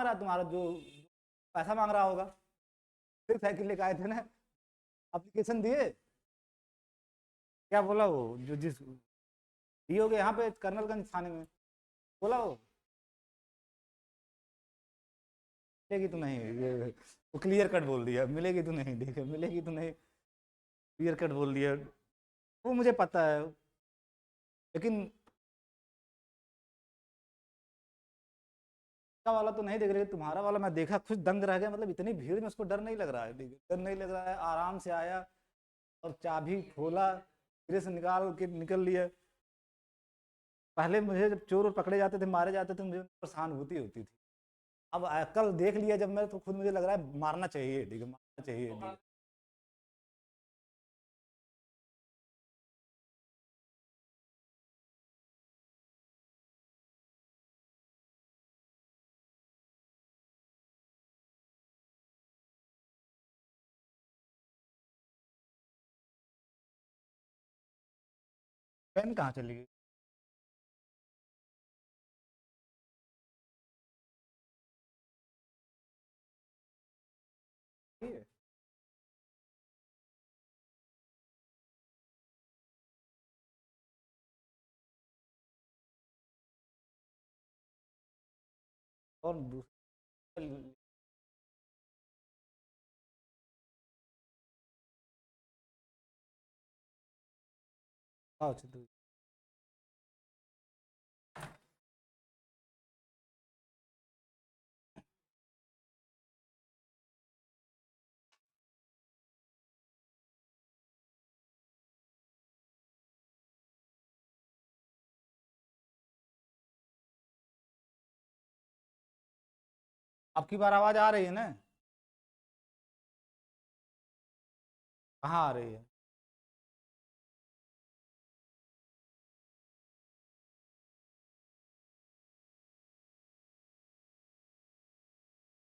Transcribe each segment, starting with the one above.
रहा है तुम्हारा जो पैसा मांग रहा होगा। फिर साइकिल लेके आए थे ना, एप्लीकेशन दिए, क्या बोला वो जो जिस दिए होगे यहाँ पे कर्नलगंज थाने में, बोला मिलेगी तो नहीं, ये वो क्लियर कट बोल दिया, मिलेगी तो नहीं, ठीक है मिलेगी तो नहीं, क्लियर कट बोल दिया। वो मुझे पता है, लेकिन का वाला तो नहीं देख रहे, तुम्हारा वाला मैं देखा खुद दंग रह गया, मतलब इतनी भीड़ में उसको डर नहीं लग रहा है, डर नहीं लग रहा है, आराम से आया और चाबी खोला, धीरे से निकाल के निकल लिया। पहले मुझे जब चोर और पकड़े जाते थे, मारे जाते थे, मुझे उन पर सहानुभूति होती थी। अब कल देख लिया जब मैं, तो खुद मुझे लग रहा है मारना चाहिए, ठीक है मारना चाहिए, ठीक है। पेन कहाँ चली गई? ठीक है। और दूसरी, अच्छा तो आपकी बार आवाज आ रही है ना? कहाँ आ रही है?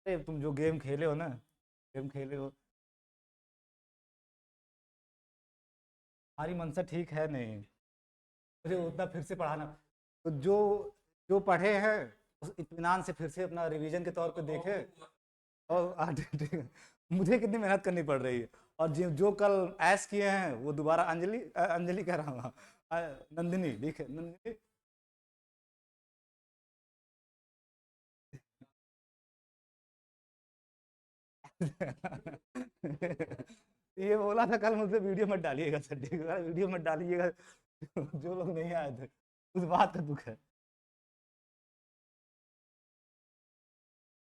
अरे तुम जो गेम खेले हो ना, गेम खेले हो, हमारी मंशा ठीक है नहीं, मुझे उतना फिर से पढ़ाना। तो जो पढ़े हैं उस इत्मीनान से फिर से अपना रिवीजन के तौर पे देखे। और ठीक है। मुझे कितनी मेहनत करनी पड़ रही है, और जो जो कल ऐश किए हैं वो दोबारा, अंजलि अंजलि कह रहा हूँ, नंदिनी, ठीक है नंदिनी। ये बोला था कल मुझसे, वीडियो मत डालिएगा सर, ठीक है वीडियो मत डालिएगा। जो लोग नहीं आए थे, उस बात का दुख है।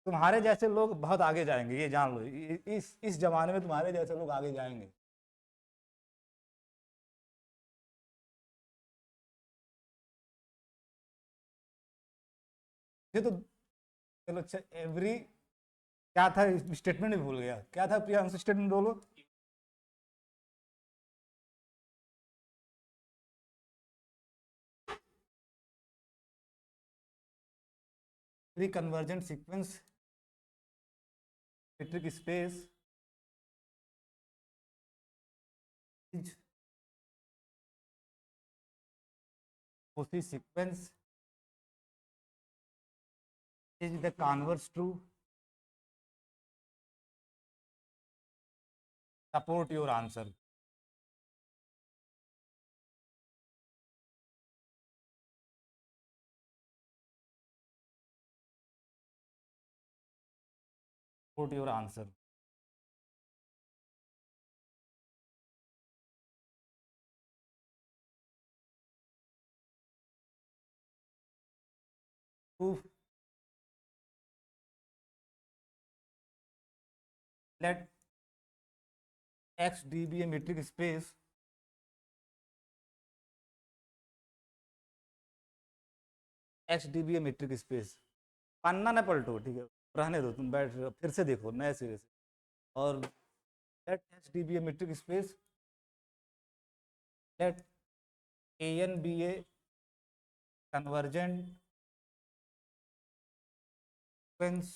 तुम्हारे जैसे लोग बहुत आगे जाएंगे, ये जान लो, इस जमाने में तुम्हारे जैसे लोग आगे जाएंगे। ये तो चलो अच्छा, एवरी क्या था, स्टेटमेंट भी भूल गया, क्या था प्रियांशु, स्टेटमेंट बोलो। Every convergent sequence metric space is Cauchy sequence is the converse true, support your answer. Support your answer. Proof, let XD be a metric space, XD be a metric space। पन्ना न पलटो, ठीक है रहने दो, तुम बैठ रहे हो, फिर से देखो नए सिरे से। और let XD be a metric space, let AN be a convergent sequence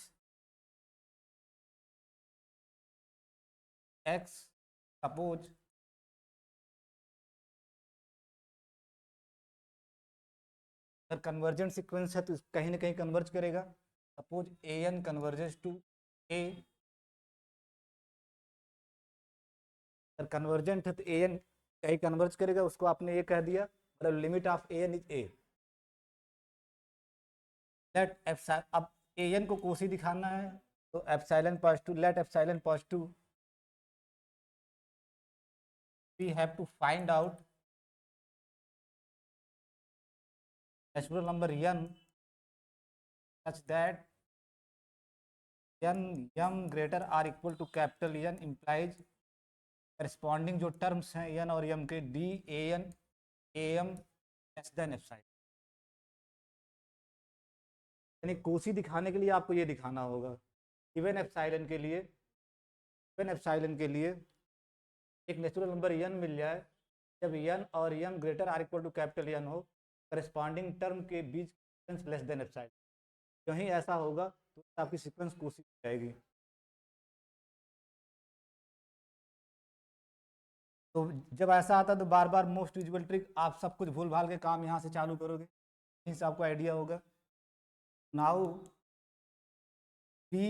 X, suppose अगर कन्वर्जेंट सीक्वेंस है तो कहीं ना कहीं कन्वर्ज करेगा, suppose a n converges to a, convergent है तो ए एन कहीं कन्वर्ज करेगा, उसको आपने ए कह दिया, मतलब limit of a N is a. Let epsilon, अब ए एन को कोसी दिखाना है तो epsilon positive, let epsilon positive, we have to find out natural number n such that n m greater or equal to capital N implies corresponding जो terms हैं n और m के d a n a m less than epsilon. यानी कोसी दिखाने के लिए आपको ये दिखाना होगा इवन एप्सिलॉन के लिए, इवन एप्सिलॉन के लिए एक नेचुरल नंबर n मिल जाए जब n और m greater or equal to capital N हो, करस्पॉन्डिंग टर्म के बीच सीक्वेंस लेस देन एप्सिलॉन। कहीं ऐसा होगा तो आपकी सीक्वेंस कोसी हो जाएगी। तो जब ऐसा आता है तो बार बार मोस्ट यूजुअल ट्रिक, आप सब कुछ भूल भाल के काम यहाँ से चालू करोगे, यहीं से आपको आइडिया होगा। Now d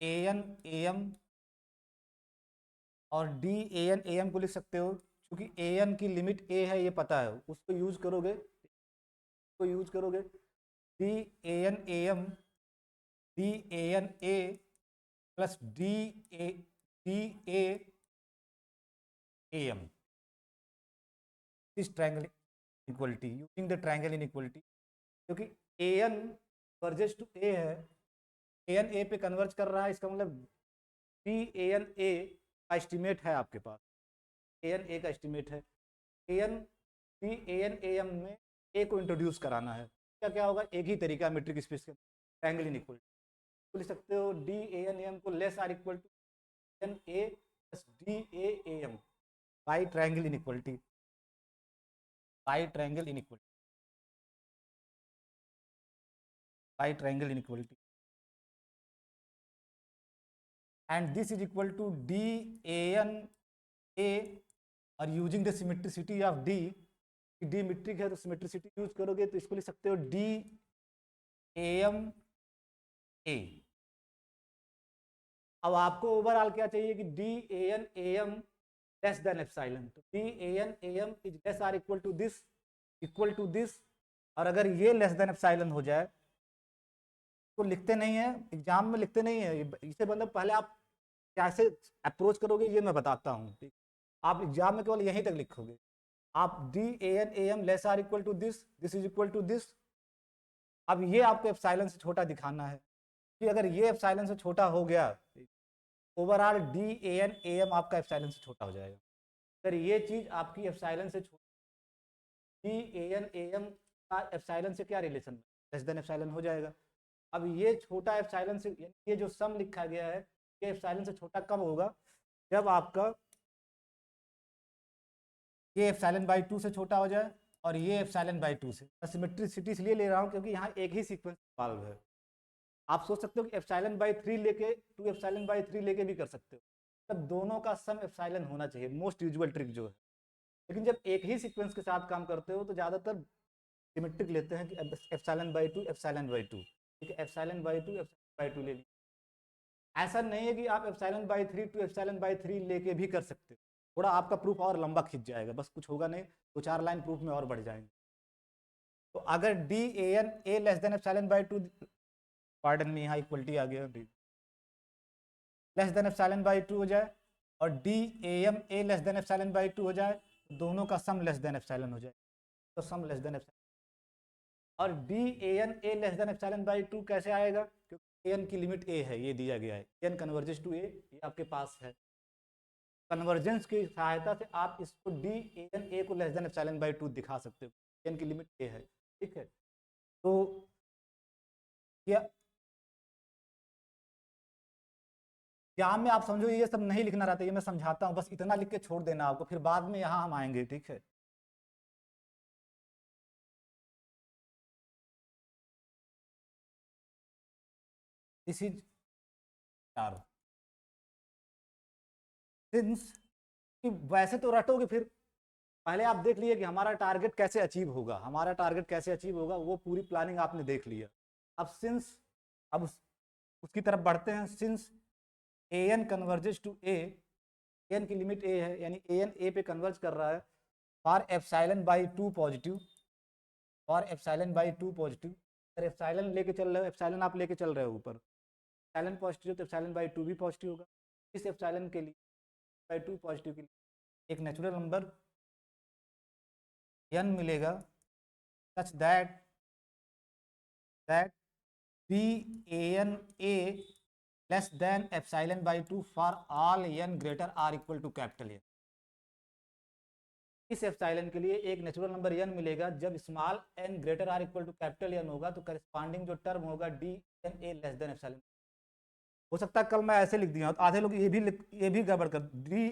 A N A m और d A N A m को लिख सकते हो, क्योंकि ए एन की लिमिट ए है ये पता है, उसको यूज करोगे, उसको यूज करोगे d A N A m, d A N a plus d a m इस triangle equality, using the triangle inequality, क्योंकि a n converges to a है, ए एन ए पे कन्वर्ज कर रहा है, इसका मतलब डी ए एन ए का एस्टिमेट है आपके पास, ए एन ए का एस्टिमेट है, ए n d A N A m में ए को इंट्रोड्यूस कराना है। क्या क्या होगा, एक ही तरीका मीट्रिक स्पेस के ट्रायंगल इनइक्वलिटी लिख सकते हो, d A N A m को less or equal to n a plus d a m by triangle inequality, by triangle inequality, by triangle inequality, and this is equal to d a n a और using the symmetricity of D, D metric है तो symmetricity use करोगे तो इसको लिख सकते हो d a m ए। अब आपको ओवरऑल क्या चाहिए कि d A N A M less than epsilon, तो D A N A m is less or equal to this, equal to this, और अगर ये लेस देन एप्सिलॉन हो जाए तो लिखते नहीं है एग्जाम में, लिखते नहीं है इसे, मतलब पहले आप कैसे अप्रोच करोगे ये मैं बताता हूँ। आप एग्जाम में केवल यहीं तक लिखोगे, आप d A N A M less or equal to this, this is equal to this. अब ये आपको एप्सिलॉन से छोटा दिखाना है कि अगर ये एप्सिलॉन से छोटा हो गया overall d A N A m आपका एप्सिलॉन से छोटा हो जाएगा। अगर ये चीज़ आपकी एप्सिलॉन से d A N A m का एप्सिलॉन से क्या रिलेशन, लेस देन एप्सिलॉन हो जाएगा। अब ये छोटा एप्सिलॉन से, ये जो सम लिखा गया है ये एप्सिलॉन से छोटा कब होगा, जब आपका ये एप्सिलॉन बाई 2 से छोटा हो जाए और ये एप्सिलॉन बाई 2 से। सिमेट्रिसिटी इसलिए ले रहा हूँ क्योंकि यहाँ एक ही सीक्वेंस इन्वॉल्व है। आप सोच सकते हो कि एप्सिलॉन बाई 3 लेके 2 एप्सिलॉन बाई 3 लेके भी कर सकते हो, तब दोनों का सम एप्सिलॉन होना चाहिए, मोस्ट यूजुअल ट्रिक जो है। लेकिन जब एक ही सीक्वेंस के साथ काम करते हो तो ज़्यादातर सिमेट्रिक लेते हैं कि एप्सिलॉन बाई 2 एप्सिलॉन बाई 2, ठीक है, एप्सिलॉन बाई 2 एप्सिलॉन बाई 2 ले लीजिए। ऐसा नहीं है कि आप epsilon by 3 to epsilon by 3 लेके भी कर सकते हो, थोड़ा आपका प्रूफ और लंबा खिंच जाएगा, बस कुछ होगा नहीं, 2-4 लाइन प्रूफ में और बढ़ जाएंगे। तो अगर D A N a less than epsilon by 2, pardon में यहाँ इक्वलिटी आ गया, लेस देन एप्सिलॉन बाई 2 हो जाए और d a m a less than epsilon by 2 हो जाए, दोनों का सम लेस देन एप्सिलॉन हो जाए, तो सम लेस देन एप्सिलॉन। और d A N a less than epsilon by 2 कैसे आएगा, क्योंकि एन की लिमिट ए है, ये दिया गया है, एन कन्वर्जेस टू ए, ये आपके पास है। कन्वर्जेंस की सहायता से आप इसको डी ए एन ए को लेस देन एप्सिलॉन बाई 2 दिखा सकते हो, एन की लिमिट ए है, ठीक है। तो यहाँ में आप समझो ये सब नहीं लिखना रहता, ये मैं समझाता हूँ, बस इतना लिख के छोड़ देना आपको, फिर बाद में यहाँ हम आएंगे, ठीक है। दिस इज चार सिंस, वैसे तो रटोगे, फिर पहले आप देख लिए कि हमारा टारगेट कैसे अचीव होगा, हमारा टारगेट कैसे अचीव होगा, वो पूरी प्लानिंग आपने देख लिया। अब सिंस, अब उसकी तरफ बढ़ते हैं। Since a n converges to A, n की लिमिट ए है, यानी ए एन ए पे कन्वर्ज कर रहा है, for epsilon by to positive, for epsilon by to positive. अगर एप्साइलन लेके चल रहे हो, एप्साइलन आप लेके चल रहे हो ऊपर, एप्साइलन पॉजिटिव तो एप्साइलन बाई टू भी पॉजिटिव होगा। इस एप्साइलन के लिए बाई टू पॉजिटिव के लिए एक नेचुरल नंबर n मिलेगा, such that b a N a less than epsilon by two for all n greater or equal to capital N. इस एप्साइलन के लिए एक नेचुरल नंबर n मिलेगा जब small n greater or equal to capital N होगा, तो corresponding जो term होगा d n a less than epsilon. हो सकता है कल मैं ऐसे लिख दिया, तो आधे लोग ये भी गड़बड़ कर डी,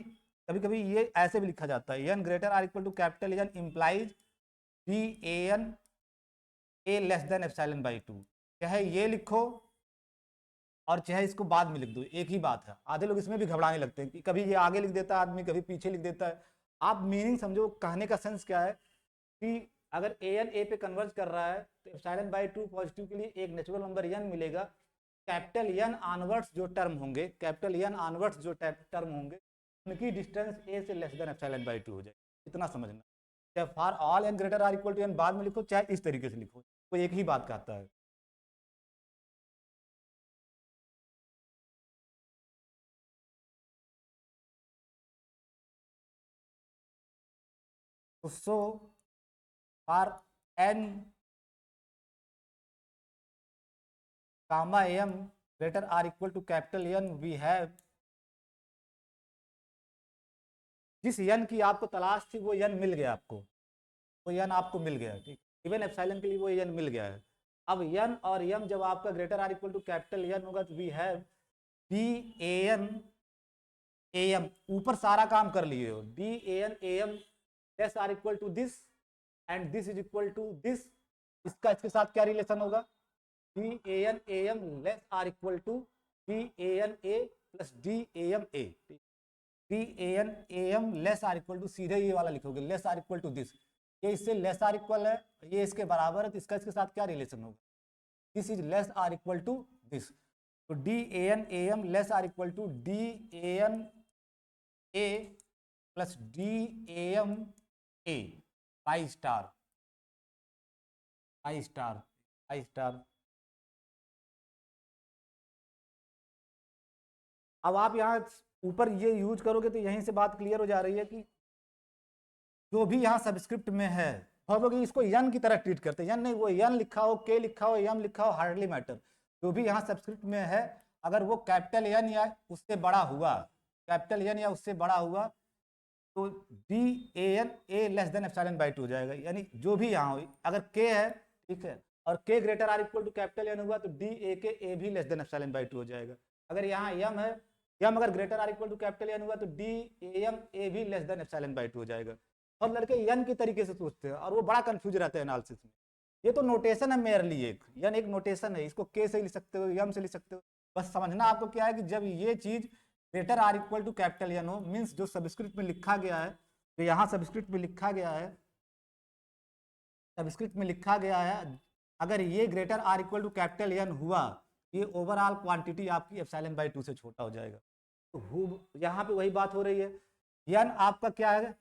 कभी कभी ये ऐसे भी लिखा जाता है, n greater or equal to capital N implies d A N a less than epsilon by two. चाहे ये लिखो और चाहे इसको बाद में लिख दो, एक ही बात है। आधे लोग इसमें भी घबराने लगते हैं कि कभी ये आगे लिख देता है आदमी, कभी पीछे लिख देता है। आप मीनिंग समझो, कहने का सेंस क्या है कि अगर ए एन ए पे कन्वर्ज कर रहा है तो एप्सिलॉन बाई टू पॉजिटिव के लिए एक नेचुरल नंबर n मिलेगा। कैपिटल एन ऑनवर्ड्स जो टर्म होंगे, कैपिटल एन ऑनवर्ड्स जो टर्म होंगे, उनकी डिस्टेंस ए से less than epsilon by two हो जाए। इतना समझना। चाहे for all n greater or equal to n बाद में लिखो, चाहे इस तरीके से लिखो, वो एक ही बात कहता है। So for n comma m greater or equal to capital n we have, जिस n की आपको तलाश थी वो n मिल गया आपको, वो n आपको मिल गया। ठीक, इवन एप्सिलॉन के लिए वो n मिल गया है। अब n और m जब आपका greater or equal to capital n होगा तो we have d A N A m, ऊपर सारा काम कर लिए हो, d A N A M less or equal to this and this is equal to this. इसका इसके साथ क्या रिलेशन होगा, d A N A M less or equal to d A N a plus d a m a. D A N A M less or equal to, सीधे ये वाला लिखोगे, less or equal to this. ये इससे less or equal है, ये इसके बराबर है, तो इसका इसके साथ क्या रिलेशन होगा, this is less or equal to this. तो D A N A M less or equal to d A N a plus d a m a pi star, pi star, pi star. अब आप यहाँ ऊपर ये use करोगे तो यहीं से बात क्लियर हो जा रही है कि जो भी यहाँ सबस्क्रिप्ट में है, और लोग इसको यन की तरह ट्रीट करते हैं। यन नहीं, वो यन लिखा हो, के लिखा हो, यम लिखा हो, हार्डली मैटर। जो भी यहाँ सबस्क्रिप्ट में है, अगर वो कैपिटल एन या उससे बड़ा हुआ, कैपिटल एन या उससे बड़ा हुआ, तो D A N a less than epsilon by two हो जाएगा। यानी जो भी यहाँ हो, अगर के है, ठीक है, और k greater or equal to capital N हुआ तो डी ए के ए भी less than epsilon by two हो जाएगा। अगर यहाँ यम है, यम अगर greater or equal to capital N हुआ तो डी ए एम ए भी less than epsilon by two हो जाएगा। और लड़के यन की तरीके से सोचते हैं और वो बड़ा कंफ्यूज रहता है एनालिसिस में। ये तो नोटेशन है मेयरली, एक यन एक नोटेशन है, इसको के से लिख सकते हो, यम से लिख सकते हो। बस समझना आपको क्या है कि जब ये चीज greater or equal to capital N हो, मीन्स जो सबस्क्रिप्ट में लिखा गया है, तो यहाँ सबस्क्रिप्ट में लिखा गया है, सबस्क्रिप्ट में लिखा गया है, अगर ये greater or equal to capital N हुआ, ये ओवरऑल क्वांटिटी आपकी एप्सिलॉन बाई टू से छोटा हो जाएगा। तो यहाँ पे वही बात हो रही है। यन आपका क्या है,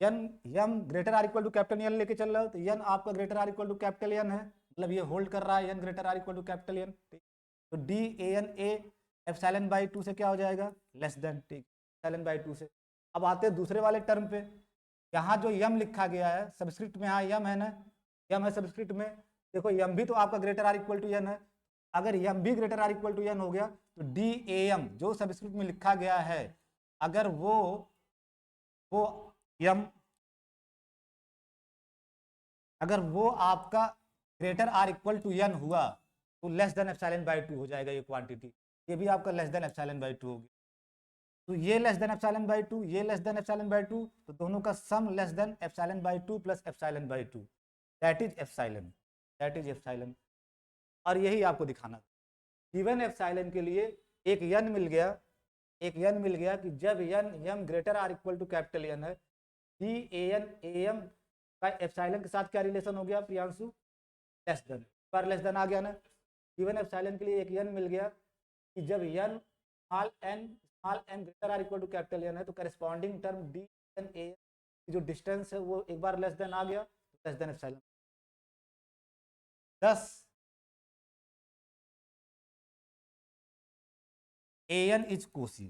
n m greater or equal to capital N लेके चल रहा हो, तो यन आपका greater or equal to capital N है, मतलब ये होल्ड कर रहा है n greater or equal to capital N. तो D A N a epsilon by two से क्या हो जाएगा, लेस देन, ठीक, एप्सिलॉन बाई टू से। अब आते हैं दूसरे वाले टर्म पे। यहाँ जो यम लिखा गया है सबस्क्रिप्ट में, यहाँ यम है ना, यम है सबस्क्रिप्ट में, देखो यम भी तो आपका greater or equal to N है। अगर यम भी greater or equal to N हो गया तो डी ए एम जो सबस्क्रिप्ट में लिखा गया है, अगर वो यम, अगर वो आपका greater or equal to n हुआ तो less than epsilon by two हो जाएगा ये क्वांटिटी। ये भी आपका less than epsilon by two होगी। तो ये less than epsilon by two, ये less than epsilon by two, तो दोनों का sum less than epsilon by two plus epsilon by two, that is epsilon, that is epsilon. और यही आपको दिखाना। इवन एप्सिलॉन के लिए एक यन मिल गया, एक यन मिल गया कि जब n m greater or equal to capital N है, d A N A m का एप्सिलॉन के साथ क्या रिलेशन हो गया प्रियांशु, लेस देन, पर लेस देन आ गया ना। गिवन एप्सिलॉन के लिए एक n मिल गया कि जब n small n greater or equal to capital N है तो corresponding term d n a की जो डिस्टेंस है वो एक बार लेस देन आ गया, less than epsilon. 10 an is Kosi,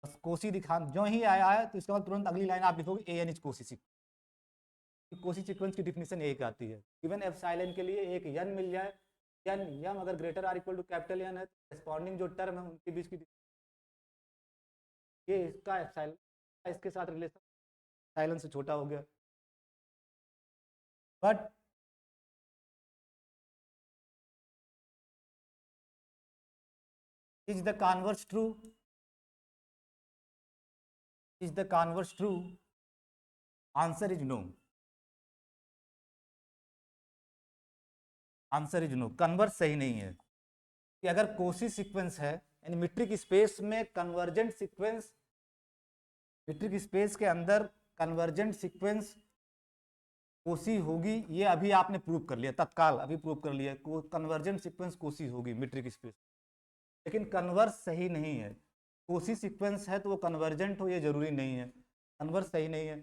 बस कोसी दिखा जो ही आया है तो इसके बाद तुरंत अगली लाइन आप लिखोगे an is Kosi. Kosi sequence की डिफिनीशन एक आती है, गिवन एप्सिलॉन के लिए एक n मिल जाए, n m अगर greater or equal to capital N है तो करस्पॉन्डिंग जो टर्म है उनके बीच की ये इसका एप्सिलॉन इसके साथ रिलेशन एप्सिलॉन से छोटा हो गया। But is the converse true? Is the converse true? Answer is no. Answer is no, converse सही नहीं है कि अगर कोसी सीक्वेंस है यानी मीट्रिक स्पेस में कन्वर्जेंट सीक्वेंस, मीट्रिक स्पेस के अंदर कन्वर्जेंट सीक्वेंस कोसी होगी, ये अभी आपने प्रूव कर लिया, तत्काल अभी प्रूव कर लिया कन्वर्जेंट सीक्वेंस कोसी होगी मीट्रिक स्पेस, लेकिन कन्वर्स सही नहीं है। कोसी सीक्वेंस है तो वो कन्वर्जेंट हो ये जरूरी नहीं है, कन्वर्स सही नहीं है।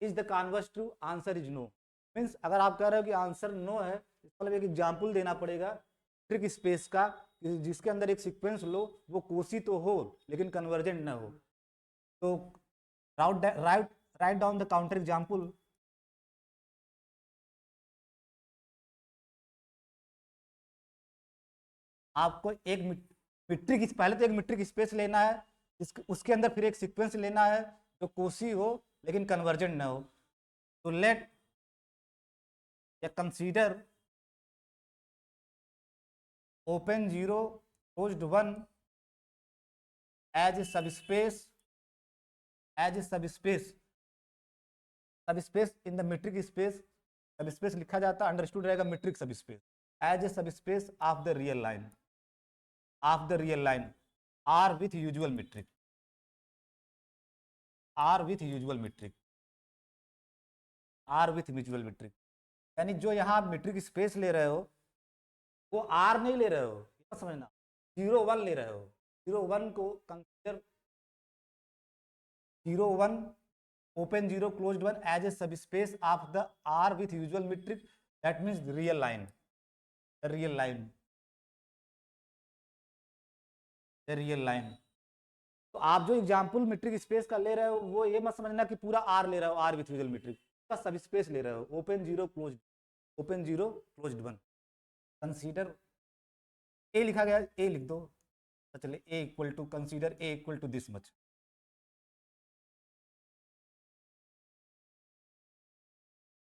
Is the converse true? Answer is no. Means अगर आप कह रहे हो कि आंसर नो है, मतलब एक एग्जाम्पल देना पड़ेगा मीट्रिक स्पेस का जिसके अंदर एक सीक्वेंस लो वो कोसी तो हो लेकिन कन्वर्जेंट ना हो। तो write down the counter example. आपको एक मीट्रिक पहले तो एक मीट्रिक स्पेस लेना है, उसके अंदर फिर एक सीक्वेंस लेना है जो कोसी हो लेकिन कन्वर्जेंट ना हो। तो लेट या consider open 0 closed 1 as a subspace in the metric space. Subspace लिखा जाता है, अंडरस्टूड रहेगा metric subspace as a subspace of the real line R with usual metric, यानी जो यहाँ आप मीट्रिक स्पेस ले रहे हो वो आर नहीं ले रहे हो, समझना 0 1 ले रहे हो। 0 1 को consider 0 1 open 0 closed 1 as a subspace of the R with usual metric, that means real line, the real line। तो आप जो एग्जाम्पल मीट्रिक स्पेस का ले रहे हो वो ये मत समझना कि पूरा आर ले रहे हो, आर विथ यूजुअल मीट्रिक का सब स्पेस ले रहे हो। ओपन 0 क्लोज्ड 1 कंसीडर ए लिखा गया, ए लिख दो तो चलिए a equal to consider a equal to this much.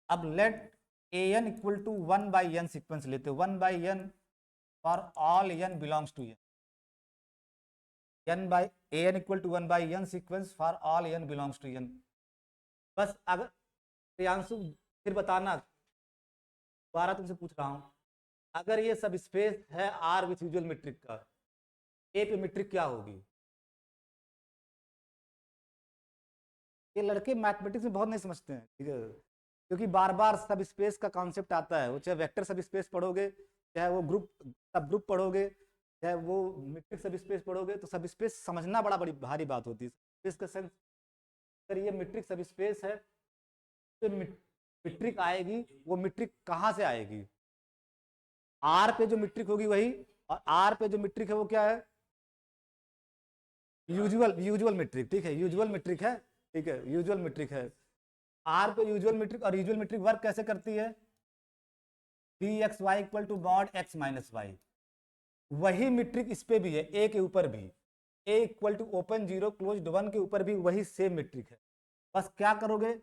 अब let A N equal to 1 by n sequence लेते हो, 1 by n for all n belongs to n by a N equal to 1 by n sequence for all n belongs to n. बस अगर प्रियांशु फिर बताना, दोबारा तुमसे पूछ रहा हूं, अगर ये सब स्पेस है आर विथ यूजुअल मीट्रिक का, ए पे मीट्रिक क्या होगी? ये लड़के मैथमेटिक्स में बहुत नहीं समझते हैं, ठीक है, क्योंकि बार बार सब स्पेस का कॉन्सेप्ट आता है, वो चाहे वेक्टर सब स्पेस पढ़ोगे, चाहे वो ग्रुप सब ग्रुप पढ़ोगे, चाहे वो मीट्रिक सब स्पेस पढ़ोगे, तो सब स्पेस समझना बड़ी भारी बात होती है। स्पेस का सेंस, अगर ये मीट्रिक सब स्पेस है तो मीट्रिक आएगी, वो मीट्रिक कहाँ से आएगी? आर पे जो मीट्रिक होगी वही, और आर पे जो मीट्रिक है वो क्या है? यूजुअल मीट्रिक, ठीक है, यूजुअल मीट्रिक है, ठीक है, यूजुअल मीट्रिक है। आर पे यूजुअल मीट्रिक, और यूजुअल मीट्रिक वर्क कैसे करती है? D x Y equal to mod x minus y. वही मीट्रिक इस पे भी है, ए के ऊपर भी, A equal to open 0 closed 1 के ऊपर भी वही सेम मीट्रिक है। बस क्या करोगे,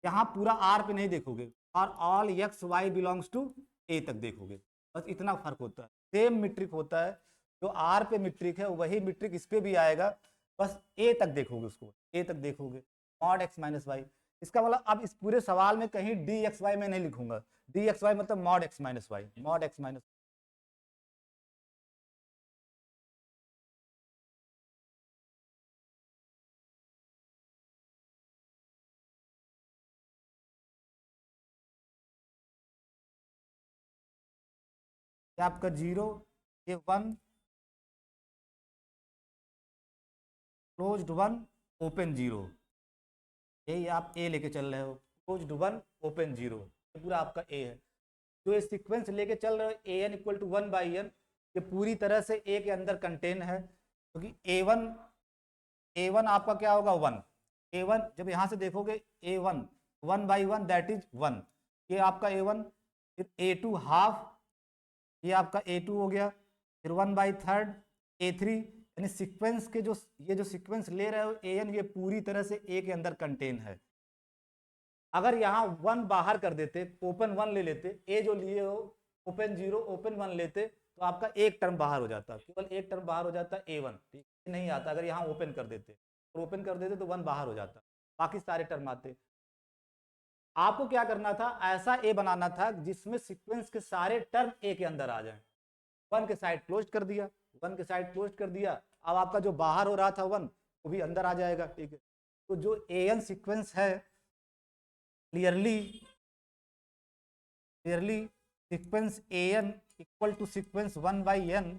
यहाँ पूरा आर पे नहीं देखोगे और all x y belongs to a तक देखोगे, बस इतना फर्क होता है। सेम मीट्रिक होता है, जो आर पे मीट्रिक है वही मीट्रिक इस पे भी आएगा, बस ए तक देखोगे, उसको ए तक देखोगे, मॉड एक्स माइनस वाई। इसका मतलब अब इस पूरे सवाल में कहीं डी एक्स वाई में नहीं लिखूंगा, डी एक्स वाई मतलब mod x minus y, mod x minus. ये आपका 0, ये 1, क्लोज्ड 1, ओपन 0, यही आप ए लेके चल रहे हो, क्लोज्ड 1, ओपन 0, ये पूरा आपका ए है। जो ये सीक्वेंस लेके चल रहे हो A N equal to 1/n, ये पूरी तरह से ए के अंदर कंटेन है, क्योंकि ए वन आपका क्या होगा 1, ए1 जब यहाँ से देखोगे ए1 1/1 दैट इज 1, ये आपका ए1, फिर ए2 हाफ, ये आपका ए2 हो गया, फिर 1/3 ए3, यानी सीक्वेंस के जो ये जो सीक्वेंस ले रहे हो एन, ये पूरी तरह से ए के अंदर कंटेन है। अगर यहाँ 1 बाहर कर देते, ओपन 1 ले लेते, ए जो लिए हो ओपन 0 ओपन 1 लेते, तो आपका एक टर्म बाहर हो जाता, केवल एक टर्म बाहर हो जाता ए1, ठीक नहीं आता। अगर यहाँ ओपन कर देते और ओपन कर देते तो 1 बाहर हो जाता, बाकी सारे टर्म आते। आपको क्या करना था, ऐसा ए बनाना था जिसमें सीक्वेंस के सारे टर्म ए के अंदर आ जाए। 1 के साइड क्लोज कर दिया, 1 के साइड क्लोज कर दिया, अब आपका जो बाहर हो रहा था 1 वो भी अंदर आ जाएगा, ठीक है। तो जो एन सीक्वेंस है clearly sequence n equal to sequence 1/n,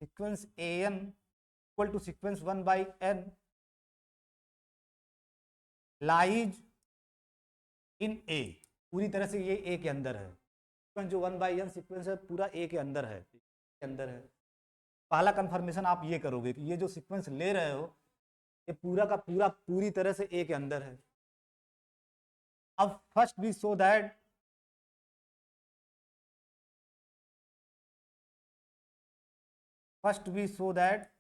sequence n equal to sequence 1/n lies in a, पूरी तरह से ये ए के अंदर है। सीक्वेंस जो 1/n सीक्वेंस है पूरा ए के अंदर है, के अंदर है। पहला कंफर्मेशन आप ये करोगे कि ये जो सीक्वेंस ले रहे हो ये पूरा का पूरा पूरी तरह से ए के अंदर है। अब first we show that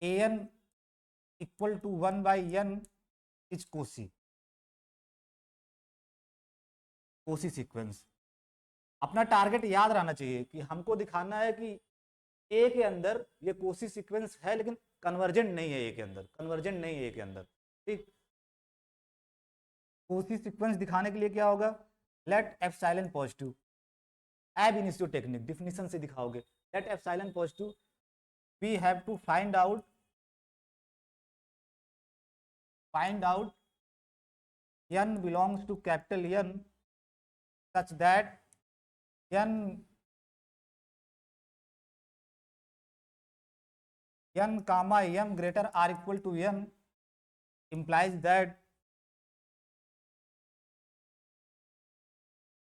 an equal to 1/n is Cauchy sequence. अपना टारगेट याद रहना चाहिए कि हमको दिखाना है कि ए के अंदर ये कोसी सीक्वेंस है, लेकिन कन्वर्जेंट नहीं है ए के अंदर, कन्वर्जेंट नहीं है ए के अंदर, ठीक। कोसी सीक्वेंस दिखाने के लिए क्या होगा, let epsilon positive, ab initio technique definition से दिखाओगे। Let epsilon positive, we have to find out n belongs to capital N such that n comma m greater or equal to n implies that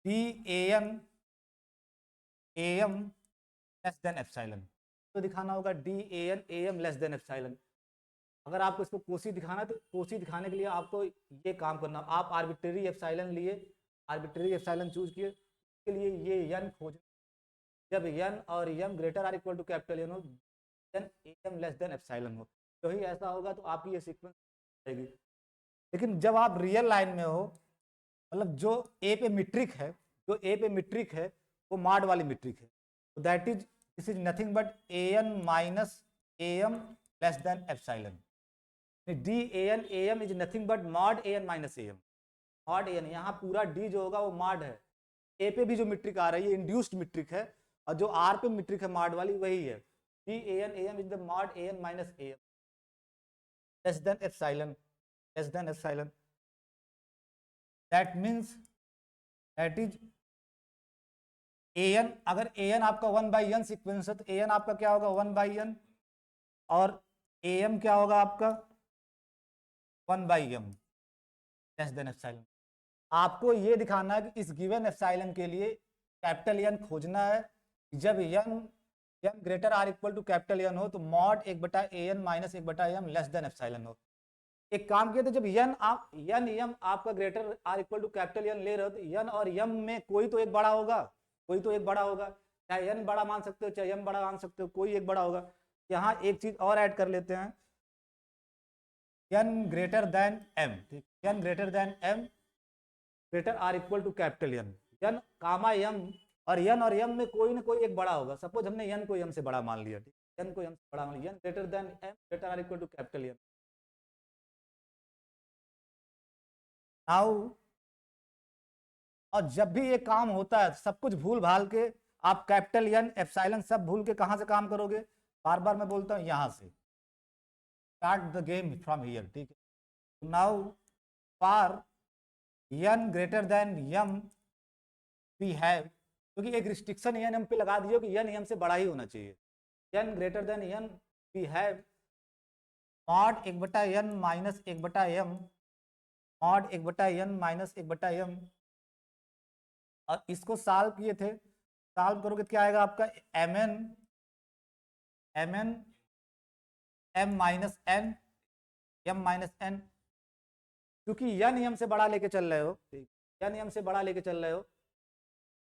dan am less than epsilon। तो दिखाना होगा dan am less than epsilon। अगर आपको इसको कोसी दिखाना है तो कोसी दिखाने के लिए आपको ये काम करना, आप आर्बिट्रेरी एप्सिलॉन लिए, आर्बिट्रेरी एप्सिलॉन चूज किए, इसके लिए ये n खोज, जब n और m greater or equal to capital N हो, then am less than epsilon हो, तो ही ऐसा होगा तो आपकी ये सीक्वेंस आएगी। लेकिन जब आप रियल लाइन में हो, मतलब जो ए पे मीट्रिक है, जो ए पे मीट्रिक है वो मॉड वाली मीट्रिक है, तो that is this is nothing but an minus am less than epsilon. D a m is nothing but mod an minus am, mod an, यहाँ पूरा डी जो होगा वो मॉड है। ए पे भी जो मीट्रिक आ रही है इंड्यूस्ड मीट्रिक है, और जो आर पे मीट्रिक है मॉड वाली वही है। D a m is the mod an minus am less than epsilon, less than epsilon. That means that is an, अगर an आपका 1/n सीक्वेंस है तो an आपका क्या होगा 1/n, और am क्या होगा आपका 1/m लेस देन एप्सिलॉन। आपको ये दिखाना है कि इस गिवन एप्सिलॉन के लिए कैपिटल N खोजना है। जब m greater or equal to capital N हो तो mod 1/an minus 1/m less than epsilon हो। एक काम किया तो जब n m आपका greater or equal to capital N ले रहे हो तो n और m में कोई तो एक बड़ा होगा, कोई तो एक बड़ा होगा, चाहे n बड़ा मान सकते हो चाहे m बड़ा मान सकते हो, कोई एक बड़ा होगा। यहाँ एक चीज और ऐड कर लेते हैं, n ग्रेटर देन m, ठीक, n greater than m greater or equal to capital n comma m, और m में कोई ना कोई एक बड़ा होगा। सपोज हमने n को m से बड़ा मान लिया, ठीक, n को m से बड़ा मान लिया, n greater than m greater or equal to capital N। Now, और जब भी ये काम होता है सब कुछ भूल भाल के आप कैपिटल N एप्सिलॉन सब भूल के कहां से काम करोगे, बार बार मैं बोलता हूं यहां से start the game from here, ठीक है। Now for n greater than m we have, क्योंकि एक रिस्ट्रिक्शन एन एम पे लगा दियो कि एन एम से बड़ा ही होना चाहिए, n greater than n, we have mod 1/n minus 1/m, mod 1/n minus 1/m, और इसको सॉल्व किए थे, सॉल्व करोगे तो क्या आएगा आपका mn m minus n m minus n, क्योंकि n m से बड़ा लेके चल रहे हो, n m से बड़ा लेके चल रहे हो,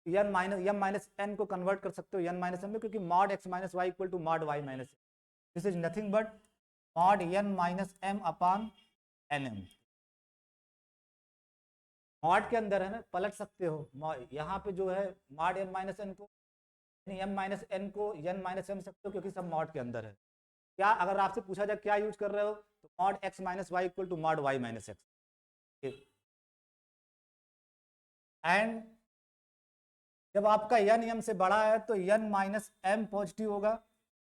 n minus m minus n को कन्वर्ट कर सकते हो n माइनस m में, क्योंकि mod x minus y equal to mod y minus, this is nothing but mod n minus m upon nm। Mod के अंदर है ना, पलट सकते हो, यहाँ पे जो है मॉड m माइनस n को m माइनस n को n माइनस m सकते हो, क्योंकि सब मॉड के अंदर है। क्या अगर आपसे पूछा जाए क्या यूज कर रहे हो, तो mod x minus y equal to mod y minus x. And जब आपका n m से बड़ा है तो n माइनस m पॉजिटिव होगा,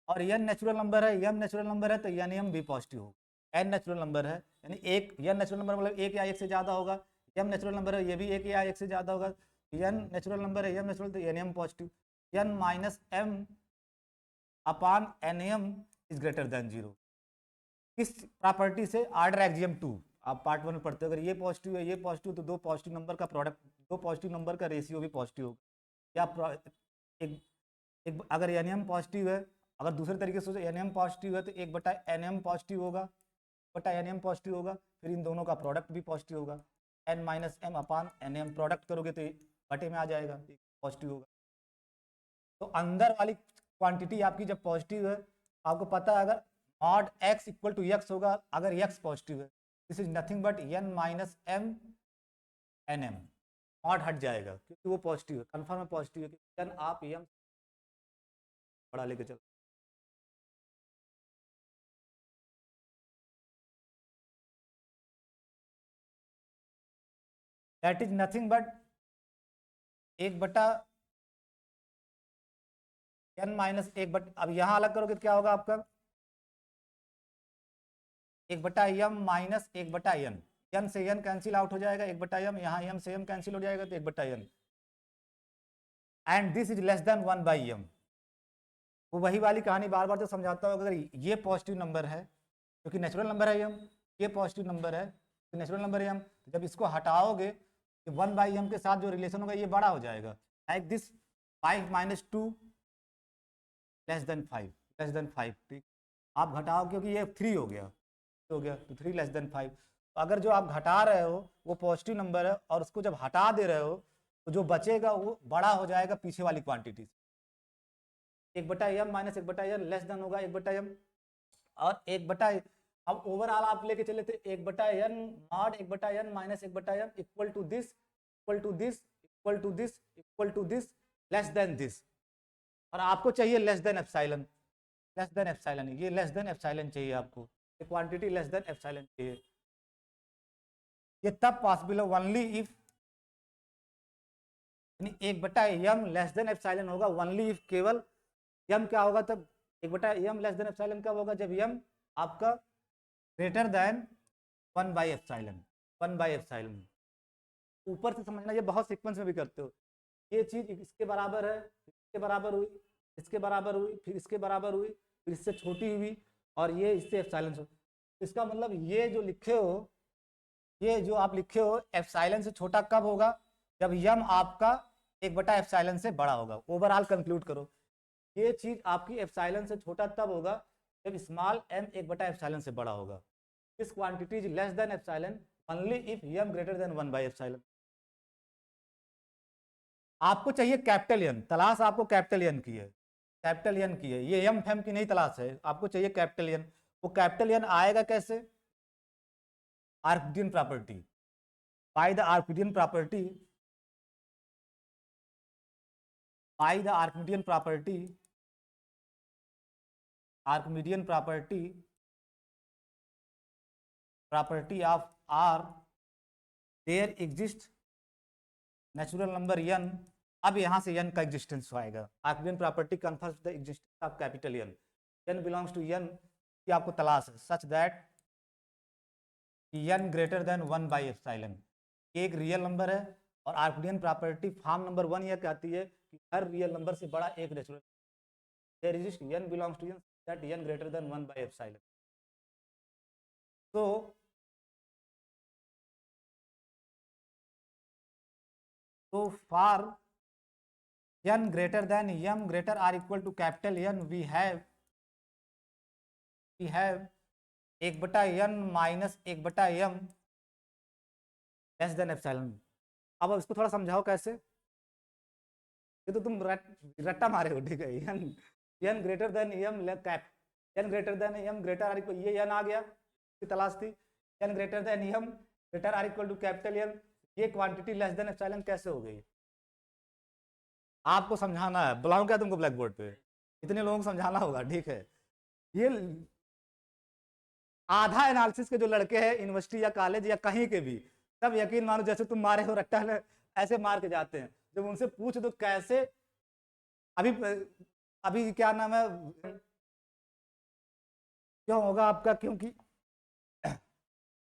और n नेचुरल नंबर है, m नेचुरल नंबर है तो n m भी पॉजिटिव होगा। n नेचुरल नंबर है यानी एक, n नेचुरल नंबर मतलब एक या एक से ज्यादा होगा, m नेचुरल नंबर है ये भी एक या एक से ज्यादा होगा, n नेचुरल नंबर है m नेचुरल तो n m positive, n minus m upon n m is greater than 0। किस प्रॉपर्टी से, आर्डर एक्सियम 2, आप पार्ट 1 में पढ़ते हो, अगर ये पॉजिटिव है ये पॉजिटिव, तो दो पॉजिटिव नंबर का प्रोडक्ट, दो पॉजिटिव नंबर का रेशियो भी पॉजिटिव होगा। या एक अगर एन एम पॉजिटिव है, अगर दूसरे तरीके से एन एम पॉजिटिव है तो 1/nm पॉजिटिव होगा, nm पॉजिटिव होगा, फिर इन दोनों का प्रोडक्ट भी पॉजिटिव होगा, n minus m upon nm, product करोगे तो बटे में आ जाएगा, पॉजिटिव होगा। तो अंदर वाली क्वांटिटी आपकी जब पॉजिटिव है, आपको पता है अगर mod x equal to x होगा, अगर x पॉजिटिव है, this is nothing but n minus m nm, mod हट जाएगा क्योंकि वो पॉजिटिव है, कन्फर्म है पॉजिटिव है, n आप m बड़ा लेके चलो। That is nothing but 1/n minus 1, but अब यहाँ अलग करोगे तो क्या होगा आपका 1/m माइनस 1/n, n से n कैंसिल आउट हो जाएगा, 1/m, यहाँ m से m कैंसिल हो जाएगा तो 1/n, and this is less then 1/m। वो वही वाली कहानी बार बार जो समझाता हूँ, अगर ये पॉजिटिव नंबर है क्योंकि नेचुरल नंबर है m, ये पॉजिटिव नंबर है तो नेचुरल नंबर है m, तो जब इसको हटाओगे तो 1/m के साथ जो रिलेशन होगा ये बड़ा हो जाएगा, like this 5 minus 2 less than 5, ठीक, आप घटाओ क्योंकि ये 3 हो गया तो 3 लेस देन 5, तो अगर जो आप घटा रहे हो वो पॉजिटिव नंबर है और उसको जब हटा दे रहे हो तो जो बचेगा वो बड़ा हो जाएगा पीछे वाली क्वांटिटी से, 1/m minus 1/n less than होगा 1/m, और 1/, अब ओवरऑल आप लेके चले थे 1/n mod 1/n minus 1/m equal to this equal to this equal to this equal to this less than this, और आपको चाहिए लेस देन एप्सिलॉन, ये लेस देन एप्सिलॉन चाहिए आपको, ये क्वांटिटी लेस देन एप्सिलॉन चाहिए। ये तब पॉसिबल है ओनली इफ, यानी 1/m लेस देन एप्सिलॉन होगा ओनली इफ, केवल m क्या होगा तब, 1/m लेस देन एप्सिलॉन कब होगा, जब m आपका ग्रेटर देन 1/एप्सिलॉन। ऊपर से समझना, ये बहुत सीक्वेंस में भी करते हो, ये चीज इसके बराबर है, इसके बराबर हुई, इसके बराबर हुई, फिर इसके बराबर हुई, फिर इससे छोटी हुई, और ये इससे एप्सिलॉन से, इसका मतलब ये जो लिखे हो, ये जो आप लिखे हो एप्सिलॉन से छोटा कब होगा, जब m आपका 1/एप्सिलॉन से बड़ा होगा। ओवरऑल कंक्लूड करो, ये चीज आपकी एप्सिलॉन से छोटा तब होगा जब स्मॉल m 1/एप्सिलॉन से बड़ा होगा। This quantity is less than epsilon only if m greater than 1/एप्सिलॉन। आपको चाहिए कैपिटल N, तलाश आपको कैपिटल N की है, कैपिटल N की है, ये m फैम की नहीं तलाश है, आपको चाहिए कैपिटल N। वो कैपिटल N आएगा कैसे, Archimedean property, by the Archimedean property, by the Archimedean property of R, there exists natural number n। अब यहां से n का एग्जिस्टेंस आएगा, Archimedean property confirms the existence of capital n belongs to n की आपको तलाश है, such that n greater than 1/एप्सिलॉन, एक रियल नंबर है और आर्किडियन प्रॉपर्टी फॉर्म नंबर 1 यह कहती है कि हर रियल नंबर से बड़ा एक natural there exists n belongs to n that n greater than 1 by epsilon. So for n greater than m greater or equal to capital N we have 1/n minus 1/m less than epsilon. अब इसको थोड़ा समझाओ कैसे, ये तो तुम रट्टा मारे हो, ठीक है। n greater than m cap n greater than m greater or equal, ये n आ गया की तलाश थी, n greater than m greater or equal to capital N, ये क्वांटिटी लेस देन एप्सिलॉन कैसे हो गई? आपको समझाना है, बुलाऊं क्या तुमको ब्लैक बोर्ड पे? इतने लोगों को समझाना होगा, ठीक है। ये आधा एनालिसिस के जो लड़के हैं यूनिवर्सिटी या कॉलेज या कहीं के भी, सब यकीन मानो जैसे तुम मारे हो रट्टा है, ऐसे मार के जाते हैं। जब उनसे पूछ दो कैसे, अभी अभी क्या नाम है, क्यों होगा आपका, क्योंकि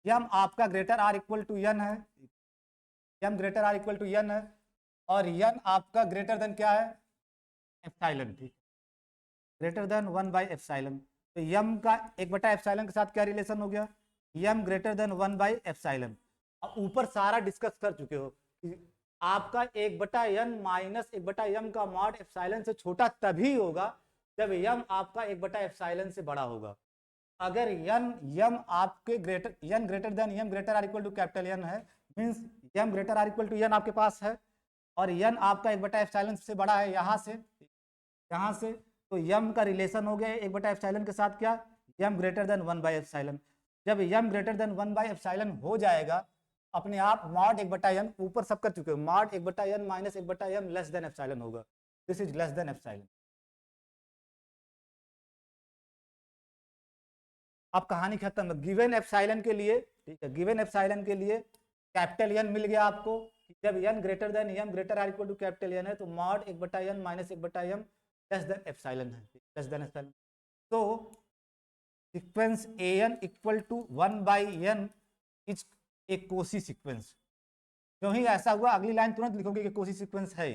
यम आपका greater or equal to n है, m greater or equal to n है, और n आपका ग्रेटर देन क्या है, एप्सिलॉन, ठीक, ग्रेटर देन 1 बाई एप्सिलॉन। तो यम का 1/एप्सिलॉन के साथ क्या रिलेशन हो गया, यम ग्रेटर देन 1 बाई एप्सिलॉन। अब ऊपर सारा डिस्कस कर चुके हो कि आपका 1/n माइनस 1/m का मॉड एप्सिलॉन से छोटा तभी होगा जब यम आपका 1/एप्सिलॉन से बड़ा होगा। अगर यम आपके greater n greater than m greater or equal to capital N है, means m greater or equal to n आपके पास है, और n आपका 1/एप्सिलॉन से बड़ा है, यहाँ से तो m का रिलेशन हो गया 1/एप्सिलॉन के साथ क्या, m greater then 1 by epsilon. जब m greater then 1 by epsilon हो जाएगा, अपने आप मॉड 1/n, ऊपर सब कर चुके हो, mod 1/n minus 1/m less than epsilon होगा, this is less than epsilon. अब कहानी खत्म। गिवन एप्सिलॉन के लिए, ठीक है, गिवन एप्सिलॉन के लिए कैपिटल N मिल गया आपको, जब n greater than m greater or equal to capital N है तो mod 1/n minus 1/m less than epsilon है, लेस देन एप्सिलॉन। तो sequence an equal to 1 by n is a Cauchy sequence. क्यों ही ऐसा हुआ, अगली लाइन तुरंत लिखोगे कि कोसी सीक्वेंस है,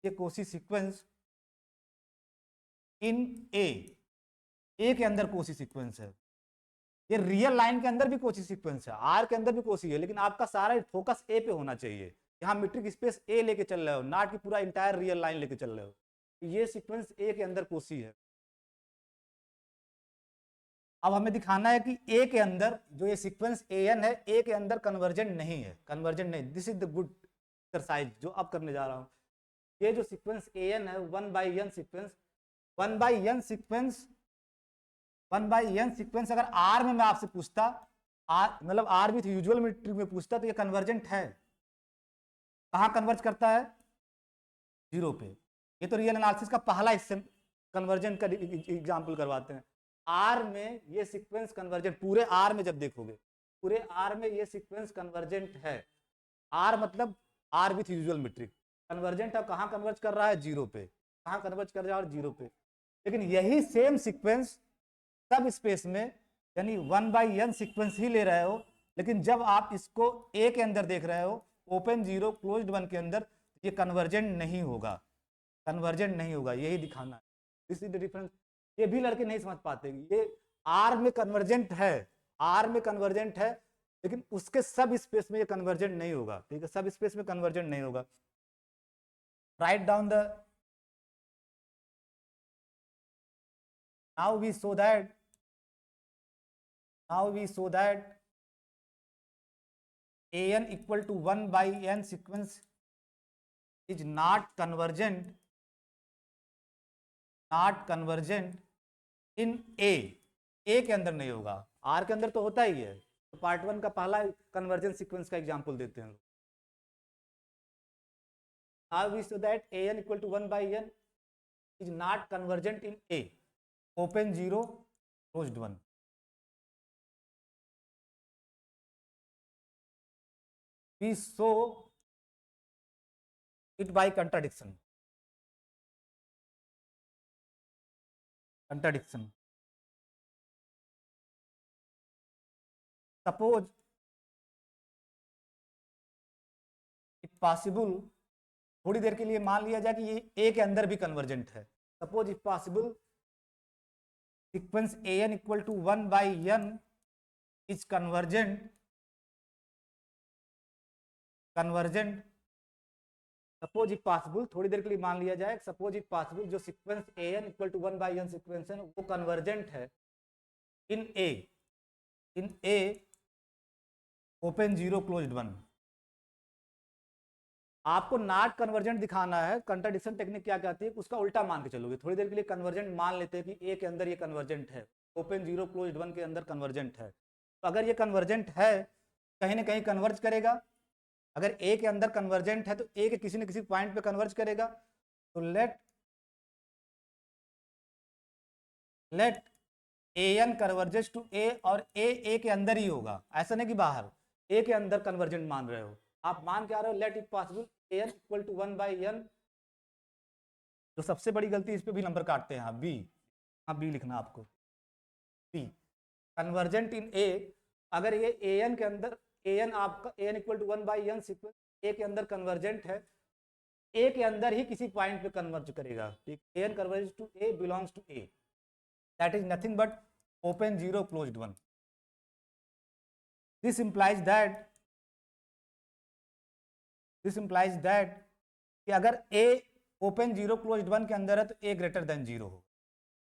ये कोसी सीक्वेंस इन ए के अंदर कोसी सीक्वेंस है। ये रियल लाइन के अंदर भी कोसी सीक्वेंस है, आर के अंदर भी कोसी है, लेकिन आपका सारा फोकस ए पे होना चाहिए। यहाँ मीट्रिक स्पेस ए लेके चल रहे हो, नॉट कि पूरा इंटायर रियल लाइन लेके चल रहे हो। ये सीक्वेंस ए के अंदर कोसी है। अब हमें दिखाना है कि ए के अंदर जो ये सीक्वेंस an है, ए के अंदर कन्वर्जेंट नहीं है, कन्वर्जेंट नहीं। This is the good exercise जो अब करने जा रहा हूँ। ये जो सीक्वेंस an है 1/n sequence, 1/n sequence, 1/n sequence अगर आर में मैं आपसे पूछता, आर मतलब आर विथ यूजुअल मेट्रिक में पूछता, तो ये कन्वर्जेंट है। कहाँ कन्वर्ज करता है, 0 पे। ये तो रियल एनालिसिस का पहला हिस्सा कन्वर्जेंट का एग्जांपल करवाते हैं। आर में ये सीक्वेंस कन्वर्जेंट, पूरे आर में जब देखोगे, पूरे आर में ये सीक्वेंस कन्वर्जेंट है। आर मतलब R with usual metric convergent है। कहाँ कन्वर्ज कर रहा है, 0 पे। कहाँ कन्वर्ज कर रहा है, 0 पे। लेकिन यही सेम सीक्वेंस सब स्पेस में, यानी 1/n सीक्वेंस ही ले रहे हो, लेकिन जब आप इसको ए के अंदर देख रहे हो, ओपन 0 क्लोज्ड 1 के अंदर, ये कन्वर्जेंट नहीं होगा, कन्वर्जेंट नहीं होगा, यही दिखाना है। This is the difference. ये भी लड़के नहीं समझ पाते, ये आर में कन्वर्जेंट है, आर में कन्वर्जेंट है, लेकिन उसके सब स्पेस में ये कन्वर्जेंट नहीं होगा, ठीक है, सब स्पेस में कन्वर्जेंट नहीं होगा। Write down the, now we show that an equal to 1/n sequence is not convergent in a के अंदर नहीं होगा, r के अंदर तो होता ही है। तो पार्ट 1 का पहला कन्वर्जेंट सीक्वेंस का एग्जांपल देते हैं। Now we show that an equal to 1/n is not convergent in a, open 0 closed 1। We show it by contradiction। Suppose possible, थोड़ी देर के लिए मान लिया जाए कि ये ए के अंदर भी कन्वर्जेंट है। Suppose if possible sequence an equal to 1/n is convergent suppose if possible, थोड़ी देर के लिए मान लिया जाए, सपोज इफ पॉसिबल जो sequence an equal to 1/n sequence है वो कन्वर्जेंट है इन ए ओपन 0 क्लोज्ड 1। आपको नॉट कन्वर्जेंट दिखाना है। कंट्राडिक्शन टेक्निक क्या कहती है, उसका उल्टा मान के चलोगे। थोड़ी देर के लिए कन्वर्जेंट मान लेते हैं कि ए के अंदर ये कन्वर्जेंट है, ओपन 0 क्लोज्ड 1 के अंदर कन्वर्जेंट है। तो अगर ये कन्वर्जेंट है कहीं ना कहीं कन्वर्ज करेगा। अगर ए के अंदर कन्वर्जेंट है तो ए के किसी न किसी पॉइंट पे कन्वर्ज करेगा। तो let A n converges to a, और ए के अंदर ही होगा, ऐसा नहीं कि बाहर। ए के अंदर कन्वर्जेंट मान रहे हो आप, मान के आ रहे हो let it possible a N equal to 1/n। जो सबसे बड़ी गलती, इस पे भी नंबर काटते हैं, हाँ बी, हाँ बी लिखना आपको, बी कन्वर्जेंट इन ए। अगर ये ए एन के अंदर, ए एन आपका a N equal to 1/n sequence a के अंदर कन्वर्जेंट है, ए के अंदर ही किसी पॉइंट पे कन्वर्ज करेगा। ठीक, a n converges to a belongs to a, that is nothing but open 0 closed 1। This implies that कि अगर a ओपन 0 क्लोज्ड 1 के अंदर है तो a ग्रेटर देन 0 होगा,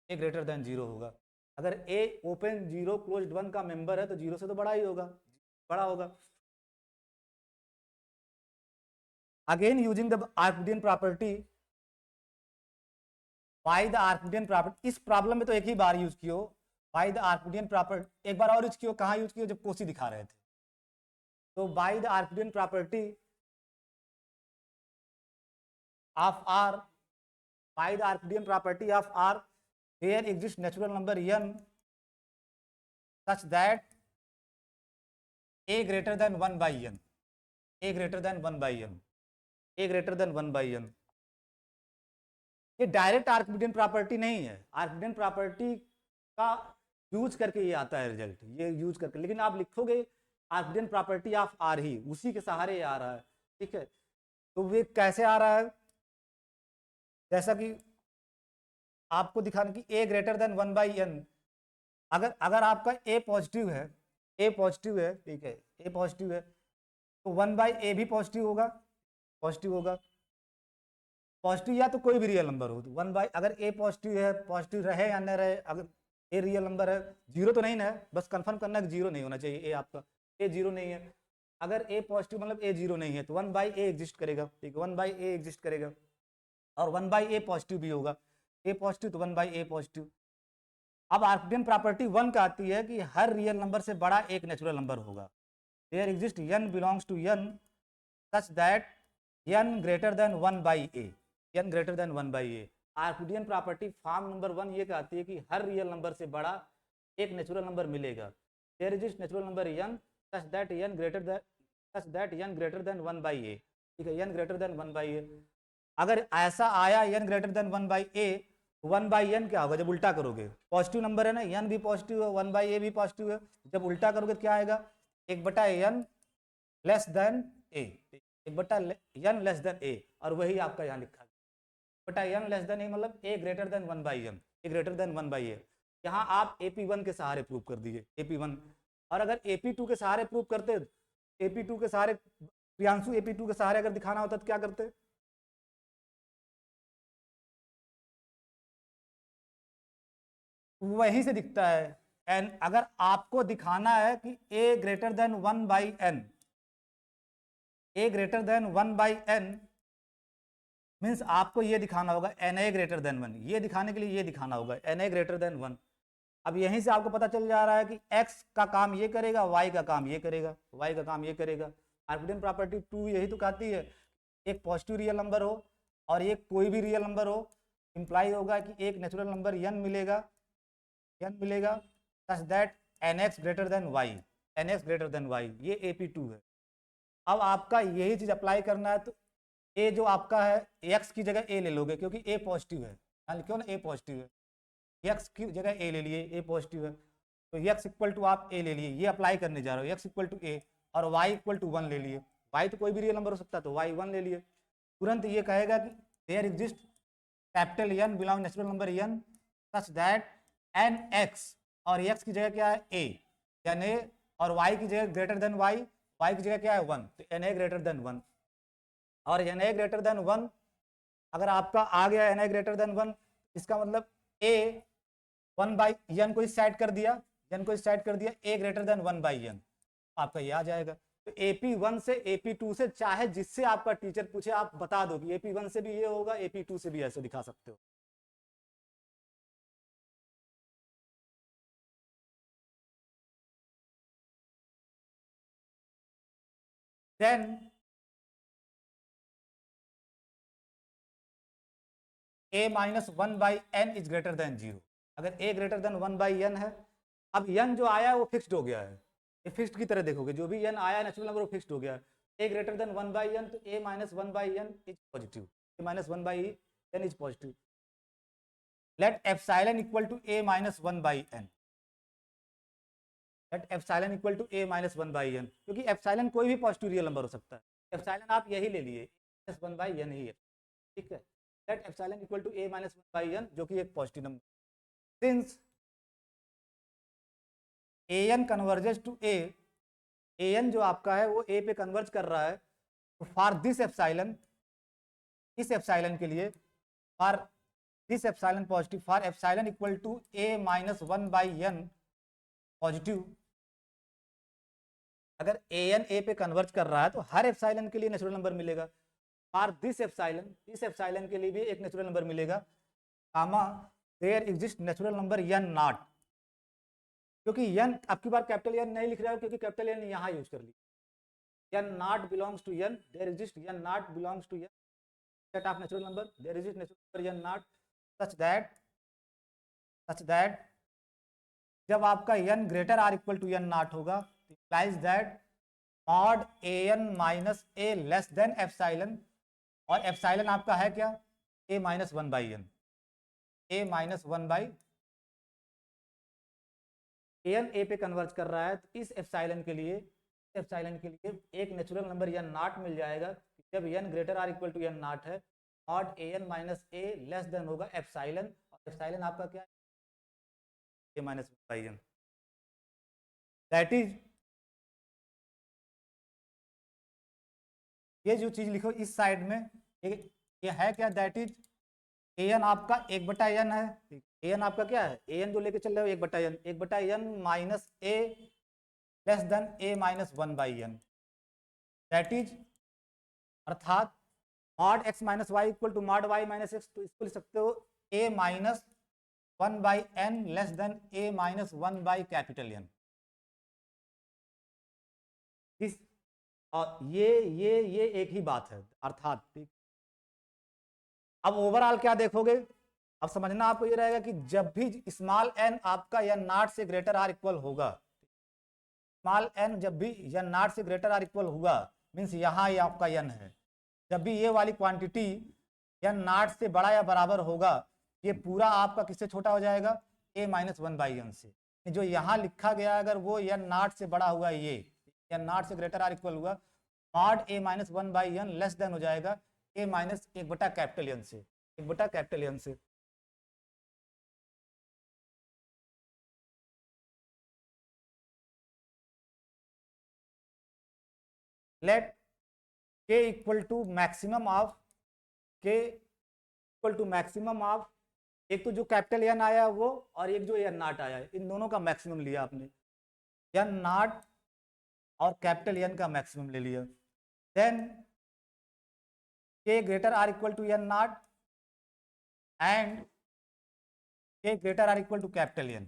a ग्रेटर देन 0 होगा। अगर a ओपन 0 क्लोज्ड 1 का मेंबर है तो 0 से तो बड़ा ही होगा, बड़ा होगा। Again using the Archimedean property, by the Archimedean property. इस प्रॉब्लम में तो एक ही बार यूज कियो, बाय द आर्किमिडियन प्रॉपर्टी। एक बार और यूज कियो, कहाँ यूज कियो, जब कोसी दिखा रहे थे। तो by the Archimedean property of R, by the Archimedean property of R, there exists natural number n such that a greater than 1/n, a greater than 1/n, a greater than 1/n। ये direct Archimedean property नहीं है, Archimedean property का use करके ये आता है result, ये use करके। लेकिन आप लिखोगे आर्किमिडियन प्रॉपर्टी ऑफ आर ही, उसी के सहारे आ रहा है। ठीक है, तो वे कैसे आ रहा है, जैसा कि आपको दिखाना कि a ग्रेटर देन 1/n। अगर आपका a पॉजिटिव है, a पॉजिटिव है, ठीक है, a पॉजिटिव है, तो 1/a भी पॉजिटिव होगा, पॉजिटिव होगा। पॉजिटिव या तो कोई भी रियल नंबर हो तो 1/, अगर a पॉजिटिव है, पॉजिटिव रहे या न रहे, अगर a रियल नंबर है, 0 तो नहीं ना है, बस कंफर्म करना कि 0 नहीं होना चाहिए, a आपका a 0 नहीं है। अगर a पॉजिटिव मतलब a 0 नहीं है तो 1/a एग्जिस्ट करेगा। ठीक है, 1/a एग्जिस्ट करेगा, और 1/a पॉजिटिव भी होगा, a पॉजिटिव तो 1/a पॉजिटिव। अब आर्किमिडियन प्रॉपर्टी 1 कहती है कि हर रियल नंबर से बड़ा एक नेचुरल नंबर होगा। There exist n belongs to n such that n greater than 1/a, n greater than 1/a। Archimedean property form number 1 ये कहती है कि हर रियल नंबर से बड़ा एक नेचुरल नंबर मिलेगा। There exist natural number n such that n greater than 1/a। ठीक है, n ग्रेटर देन 1/a। अगर ऐसा आया n greater than 1/a, 1/n क्या होगा जब उल्टा करोगे, पॉजिटिव नंबर है ना, n भी पॉजिटिव है, 1/a भी पॉजिटिव है, जब उल्टा करोगे तो क्या आएगा, 1/n less than a, 1/n less than a, और वही आपका यहाँ लिखा है 1/n लेस देन a, मतलब a greater than 1/n, a greater than 1/a। यहाँ आप AP1 के सहारे प्रूव कर दीजिए, AP1। और अगर AP2 के सहारे प्रूव करते, AP2 के सहारे, प्रियांशु AP2 के सहारे अगर दिखाना होता तो क्या करते, वहीं से दिखता है। एन अगर आपको दिखाना है कि a greater than 1/n, a greater than 1/n means आपको ये दिखाना होगा na ग्रेटर देन 1, ये दिखाने के लिए ये दिखाना होगा na ग्रेटर देन 1। अब यहीं से आपको पता चल जा रहा है कि x का काम ये करेगा, y का काम ये करेगा, y का काम ये करेगा। आर्किमिडियन प्रॉपर्टी 2 यही तो कहती है, एक पॉजिटिव रियल नंबर हो और एक कोई भी रियल नंबर हो, इंप्लाई होगा कि एक नेचुरल नंबर n मिलेगा such that nx greater than y, nx greater than y, ये AP2 है। अब आपका यही चीज अप्लाई करना है, तो a जो आपका है x की जगह a ले लोगे क्योंकि a पॉजिटिव है, क्यों ना, a पॉजिटिव है, x की जगह a ले लिए, a पॉजिटिव है, तो x इक्वल टू आप a ले लिए, ये अप्लाई करने जा रहे हो, x इक्वल टू a और y इक्वल टू 1 ले लिए, y तो कोई भी रियल नंबर हो सकता है, तो y1 ले लिए। तुरंत ये कहेगा कि there exist capital n belong natural number n such that n x, और x की जगह क्या है a, यानी a, और y की जगह ग्रेटर देन y, y की जगह क्या है 1, तो एन ए ग्रेटर देन 1। और एन ए ग्रेटर देन 1 अगर आपका आ गया एन ए ग्रेटर देन 1, इसका मतलब a 1/n को इस साइड कर दिया, n को इस साइड कर दिया, a ग्रेटर देन 1/n, आपका ये आ जाएगा। तो AP1 से AP2 से चाहे जिससे आपका टीचर पूछे आप बता दो कि AP1 से भी ये होगा, AP2 से भी ऐसे दिखा सकते हो। Then a minus 1/n is greater than 0। अगर a ग्रेटर देन 1/n है, अब n जो आया है वो फिक्स्ड हो गया है, ये फिक्स्ड की तरह देखोगे, जो भी n आया नेचुरल नंबर वो फिक्स्ड हो गया है। a ग्रेटर देन 1/n, तो a minus 1/n is positive, a minus 1/n is positive. Let epsilon equal to a minus 1/n, let epsilon equal to a minus 1/n, क्योंकि epsilon कोई भी positive real number हो सकता है, epsilon आप यही ले लिए माइनस 1/n ही है, ठीक है। Let epsilon equal to a minus 1/n, जो कि एक positive number. Since an converges to a, an जो आपका है वो a पे कन्वर्ज कर रहा है, तो फॉर दिस एप्सिलॉन, इस एप्सिलॉन के लिए, for this epsilon positive, for epsilon equal to a minus 1/n positive, अगर an a पे कन्वर्ज कर रहा है तो हर एप्सिलॉन के लिए नेचुरल नंबर मिलेगा। फॉर दिस एप्सिलॉन, इस एप्सिलॉन के लिए भी एक नेचुरल नंबर मिलेगा, comma there exist natural number n naught, क्योंकि n आपकी बार कैपिटल n नहीं लिख रहा है क्योंकि कैपिटल n यहाँ यूज कर ली। n not belongs to n, there exist n not belongs to n set of natural number, there exist natural number n not such that जब आपका n greater or equal to n not होगा, implies that mod an minus a less than epsilon, और epsilon आपका है क्या a minus 1/n, a minus 1/n a पे converge कर रहा है, तो इस एप्सिलॉन के लिए, एक नेचुरल नंबर n नॉट मिल जाएगा जब n greater or equal to n not है, mod an minus a less than होगा एप्सिलॉन, और एप्सिलॉन आपका क्या है a minus 1/n। That is, ये जो चीज लिखो इस साइड में, ये है क्या, दैट इज an आपका 1/n है, an आपका क्या है, an जो लेके चल रहे हो 1/n, 1/n minus a less than a minus 1/n, that is, अर्थात mod x minus y equal to mod y minus x, तो इसको लिख सकते हो a minus 1/n less than a minus 1/N। इस और ये एक ही बात है, अर्थात ठीक। अब ओवरऑल क्या देखोगे, अब समझना आपको ये रहेगा कि जब भी स्मॉल n आपका या नॉट से ग्रेटर आर इक्वल होगा, स्मॉल n जब भी या नॉट से ग्रेटर आर इक्वल होगा, मीन्स यहाँ ये आपका n है, जब भी ये वाली क्वांटिटी या नॉट से बड़ा या बराबर होगा, ये पूरा आपका किससे छोटा हो जाएगा, a माइनस 1/n से। जो यहाँ लिखा गया अगर वो या नॉट से बड़ा हुआ, ये या नॉट से ग्रेटर आर इक्वल हुआ, mod a minus 1/n less than हो जाएगा a माइनस 1/N से, 1/N से। Let k equal to maximum of, k equal to maximum of, एक तो जो कैपिटल N आया वो, और एक जो n नॉट आया है, इन दोनों का मैक्सिमम लिया आपने, n नॉट और कैपिटल N का मैक्सिमम ले लिया। Then k greater or equal to n not and k greater or equal to capital N,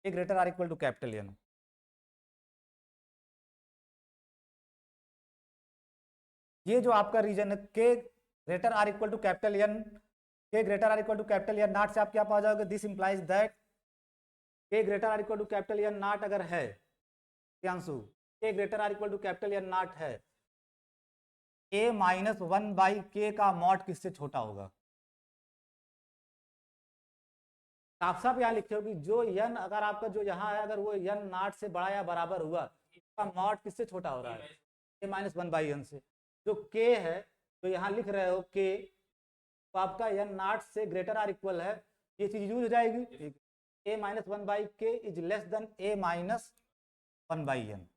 k greater or equal to capital N। ये जो आपका रीजन है k greater or equal to capital N, k greater or equal to capital N not से आप क्या पा जाओगे, this implies that k greater or equal to capital N not अगर है, Priyanshu k greater or equal to capital N not है, a minus 1/k का mod किससे छोटा होगा। साफ साफ यहाँ लिखे हो कि जो n अगर आपका जो यहाँ है, अगर वो n नॉट से बड़ा या बराबर हुआ, इसका मॉड किससे छोटा हो रहा है, a minus one by N से। जो के है, तो यहाँ लिख रहे हो के, तो आपका एन नॉट से ग्रेटर आर इक्वल है, ये चीज यूज हो जाएगी। ठीक है, a minus one by k is less than a minus one by n.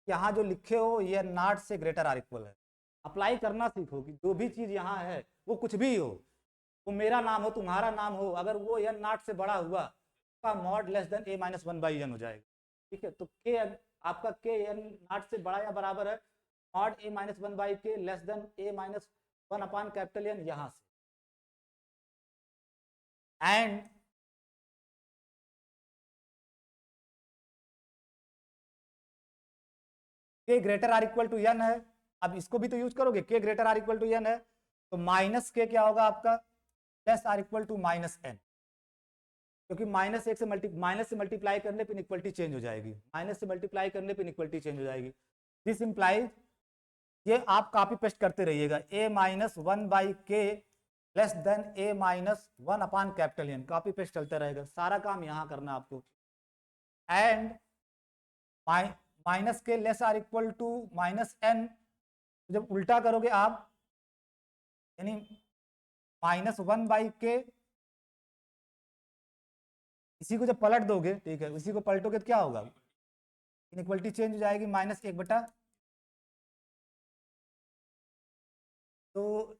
यहाँ जो लिखे हो ये नॉट से ग्रेटर आर इक्वल है। अप्लाई करना सीखो कि जो भी चीज यहाँ है वो कुछ भी हो, वो मेरा नाम हो, तुम्हारा नाम हो, अगर वो एन नॉट से बड़ा हुआ का mod less than a minus one by n हो जाएगा। ठीक है, तो के आपका के एन नॉट से बड़ा या बराबर है mod a minus one by k less than a minus one upon capital n यहाँ से। And k greater or equal to N है, अब इसको भी तो यूज करोगे, k greater or equal to N है, तो माइनस के क्या होगा आपका plus or equal to minus n, क्योंकि माइनस एक से मल्टीप्लाई करने पर इक्वलिटी चेंज हो जाएगी, माइनस से मल्टीप्लाई करने पर इक्वलिटी चेंज हो जाएगी। दिस इंप्लाइज, ये आप कॉपी पेस्ट करते रहिएगा, a minus one by k less than a minus one upon capital n, copy paste चलता रहेगा, सारा काम यहाँ करना आपको। And minus k less or equal to minus n, जब उल्टा करोगे आप, यानी माइनस वन बाई के, इसी को जब पलट दोगे, ठीक है, इसी को पलटोगे तो क्या होगा, इनइक्वलिटी चेंज हो जाएगी, माइनस एक बटा, तो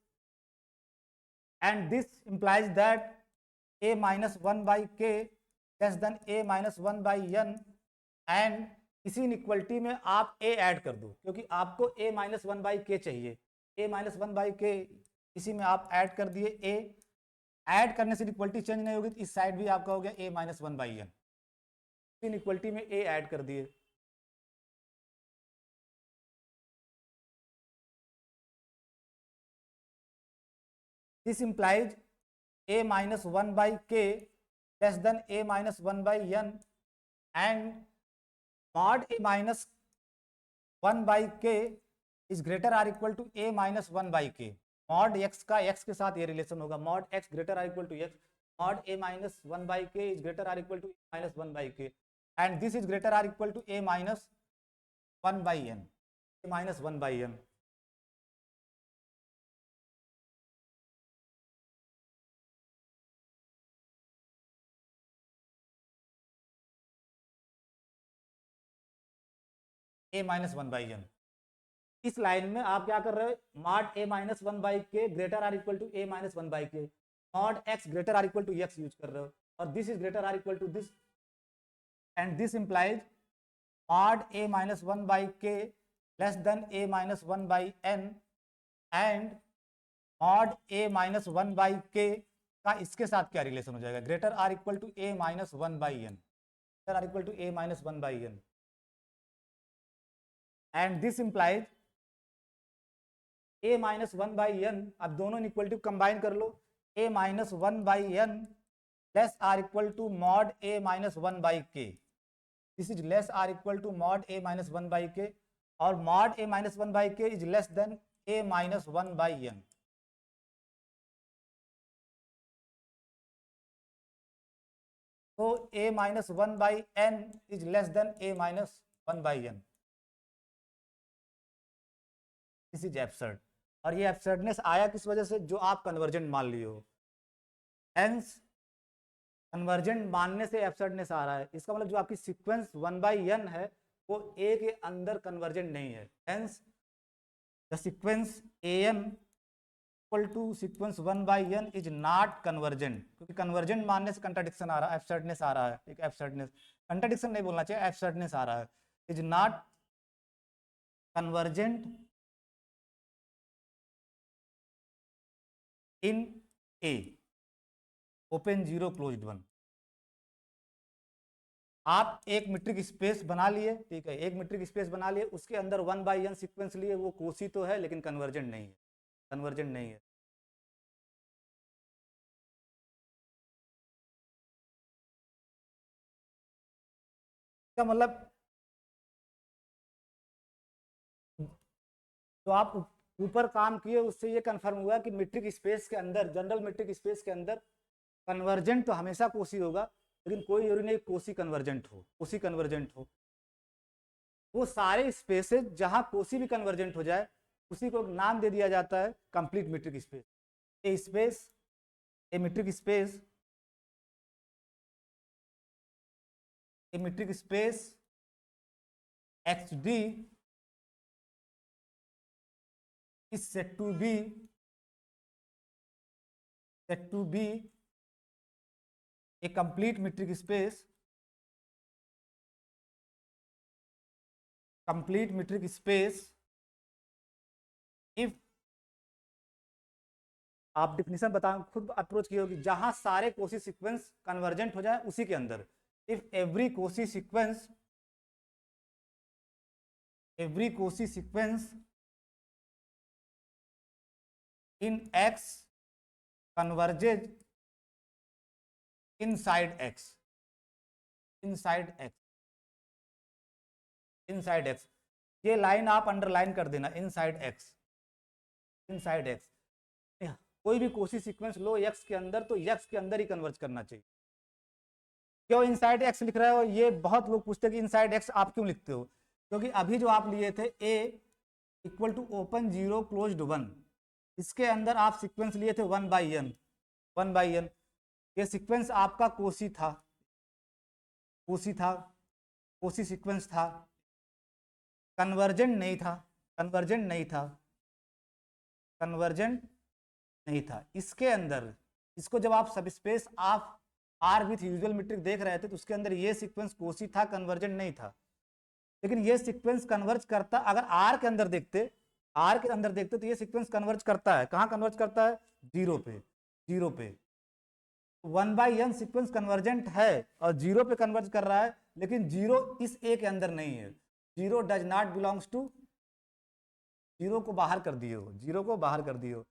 and this implies that a minus one by k less than a minus one by n, and इसी इनइक्वलिटी में आप ए ऐड कर दो, क्योंकि आपको ए माइनस वन बाई के चाहिए, ए माइनस वन बाई के इसी में आप ऐड कर दिए, ए ऐड करने से इक्वलिटी चेंज नहीं होगी, तो इस साइड भी आपका हो गया a minus one by n, inequality में ए ऐड कर दिए। This implies a minus 1 by k less than a minus 1 by n, and mod a minus 1 by k is greater or equal to a minus 1 by k। mod x का x के साथ ये relation होगा, mod x greater or equal to x, mod a minus 1 by k is greater or equal to a minus 1 by k, and this is greater or equal to a minus 1 by n, a minus 1 by n। A minus one by n, इस line में आप क्या कर रहे हो, mod a minus one by k greater or equal to a minus one by k, mod x greater or equal to x use कर रहे हो, और this is greater or equal to this, and this implies mod a minus one by k less than a minus one by n, and mod a minus one by k का इसके साथ क्या relation हो जाएगा, greater or equal to a minus one by n, greater or equal to a minus one by n, and this implies a minus one by n, अब दोनों equality combine कर लो, a minus one by n less or equal to mod a minus one by k, this is less or equal to mod a minus one by के, और mod a minus one by k is less than a minus one by n. तो a minus one by n is less than a minus one by n, this is absurd. और ये एब्सर्डनेस आया किस वजह से, जो आप कन्वर्जेंट मान लिए हो, हेंस कन्वर्जेंट मानने से एब्सर्डनेस आ रहा है, इसका मतलब जो आपकी सीक्वेंस वन बाई एन है वो ए के अंदर कन्वर्जेंट नहीं है, hence the sequence a N equal to sequence one by n is not convergent, क्योंकि कन्वर्जेंट मानने से कंट्राडिक्शन आ रहा है, एब्सर्डनेस आ रहा है, एक एब्सर्डनेस, कंट्राडिक्शन नहीं बोलना चाहिए, एब्सर्डनेस आ रहा है, is not convergent in A open zero closed one. आप एक मीट्रिक स्पेस बना लिए, ठीक है, एक मीट्रिक स्पेस बना लिए, उसके अंदर वन बाई एन सीक्वेंस लिए, वो कोसी तो है लेकिन कन्वर्जेंट नहीं है, कन्वर्जेंट नहीं है। इसका मतलब तो आप ऊपर काम किए उससे ये कंफर्म हुआ कि मीट्रिक स्पेस के अंदर, जनरल मीट्रिक स्पेस के अंदर कन्वर्जेंट तो हमेशा कोसी होगा, लेकिन कोई जरूरी नहीं कोसी कन्वर्जेंट हो, कोसी कन्वर्जेंट हो। वो सारे स्पेसेस जहां कोसी भी कन्वर्जेंट हो जाए उसी को नाम दे दिया जाता है complete metric space. A space, a metric space, a metric space x D is said to be a complete metric space, complete metric space if, आप डिफिनेशन बता खुद अप्रोच किए होगी, जहां सारे कोसी सीक्वेंस कन्वर्जेंट हो जाए उसी के अंदर। If every Kosi sequence, every Kosi sequence in x converges inside x, inside x, inside x, ये लाइन आप अंडरलाइन कर देना, इनसाइड एक्स, इनसाइड एक्स। कोई भी कोसी सीक्वेंस लो एक्स के अंदर तो एक्स के अंदर ही कन्वर्ज करना चाहिए। क्यों इनसाइड एक्स लिख रहे हो, ये बहुत लोग पूछते हैं कि इनसाइड एक्स आप क्यों लिखते हो, क्योंकि अभी जो आप लिए थे ए इक्वल टू ओपन 0 क्लोज्ड 1, इसके अंदर आप सीक्वेंस लिए थे 1 बाई एन, 1 बाई एन। ये सीक्वेंस आपका कोसी था, कोसी था, कोसी सीक्वेंस था, कन्वर्जेंट नहीं था, कन्वर्जेंट नहीं था, कन्वर्जेंट नहीं था। इसके अंदर इसको जब आप subspace of R with usual metric देख रहे थे तो उसके अंदर ये सीक्वेंस कोसी था, कन्वर्जेंट नहीं था। लेकिन ये सीक्वेंस कन्वर्ज करता, अगर आर के अंदर देखते, आर के अंदर देखते तो ये सीक्वेंस कन्वर्ज करता है, कहाँ कन्वर्ज करता है, जीरो पे, जीरो पे। 1 बाई एन सीक्वेंस कन्वर्जेंट है और जीरो पे कन्वर्ज कर रहा है, लेकिन जीरो इस ए के अंदर नहीं है, zero does not belongs to, zero को बाहर कर दिए हो, जीरो को बाहर कर दिए हो।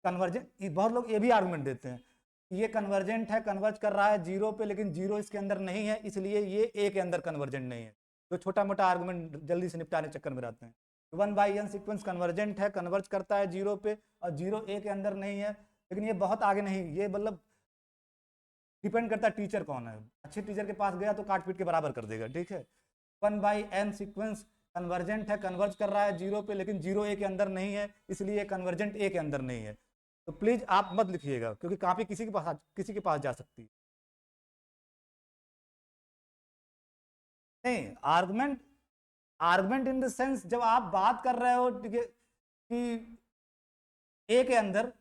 कन्वर्जेंट, बहुत लोग ये भी आर्गुमेंट देते हैं ये कन्वर्जेंट है, कन्वर्ज कर रहा है जीरो पे, लेकिन जीरो इसके अंदर नहीं है इसलिए ये ए के अंदर कन्वर्जेंट नहीं है। तो छोटा मोटा आर्गुमेंट जल्दी से निपटाने चक्कर में रहते हैं। 1 बाई एन सीक्वेंस कन्वर्जेंट है, कन्वर्ज करता है जीरो पे और जीरो ए के अंदर नहीं है, लेकिन ये बहुत आगे नहीं, ये मतलब डिपेंड करता है टीचर कौन है। अच्छे टीचर के पास गया तो काट पीट के बराबर कर देगा, ठीक है। 1 बाई एन सीक्वेंस कन्वर्जेंट है, कन्वर्ज कर रहा है जीरो पे, लेकिन जीरो ए के अंदर नहीं है इसलिए कन्वर्जेंट ए के अंदर नहीं है। तो प्लीज आप मत लिखिएगा क्योंकि कॉपी किसी के पास जा सकती है। नहीं, argument, argument in the sense जब आप बात कर रहे हो कि ए के अंदर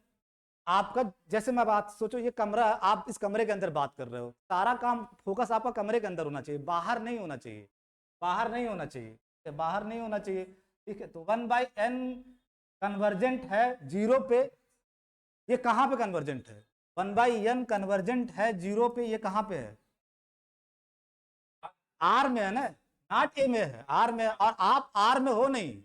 आपका, जैसे मैं बात सोचो ये कमरा, आप इस कमरे के अंदर बात कर रहे हो, सारा काम फोकस आपका कमरे के अंदर होना चाहिए, बाहर नहीं होना चाहिए, बाहर नहीं होना चाहिए, बाहर नहीं होना चाहिए, ठीक है। तो 1 बाई एन कन्वर्जेंट है जीरो पे, ये कहां पे कन्वर्जेंट है, 1 बाई एन कन्वर्जेंट है जीरो पे, ये कहां पे है, आर में है ना, नॉट ए में है, आर में। और आप आर में हो नहीं,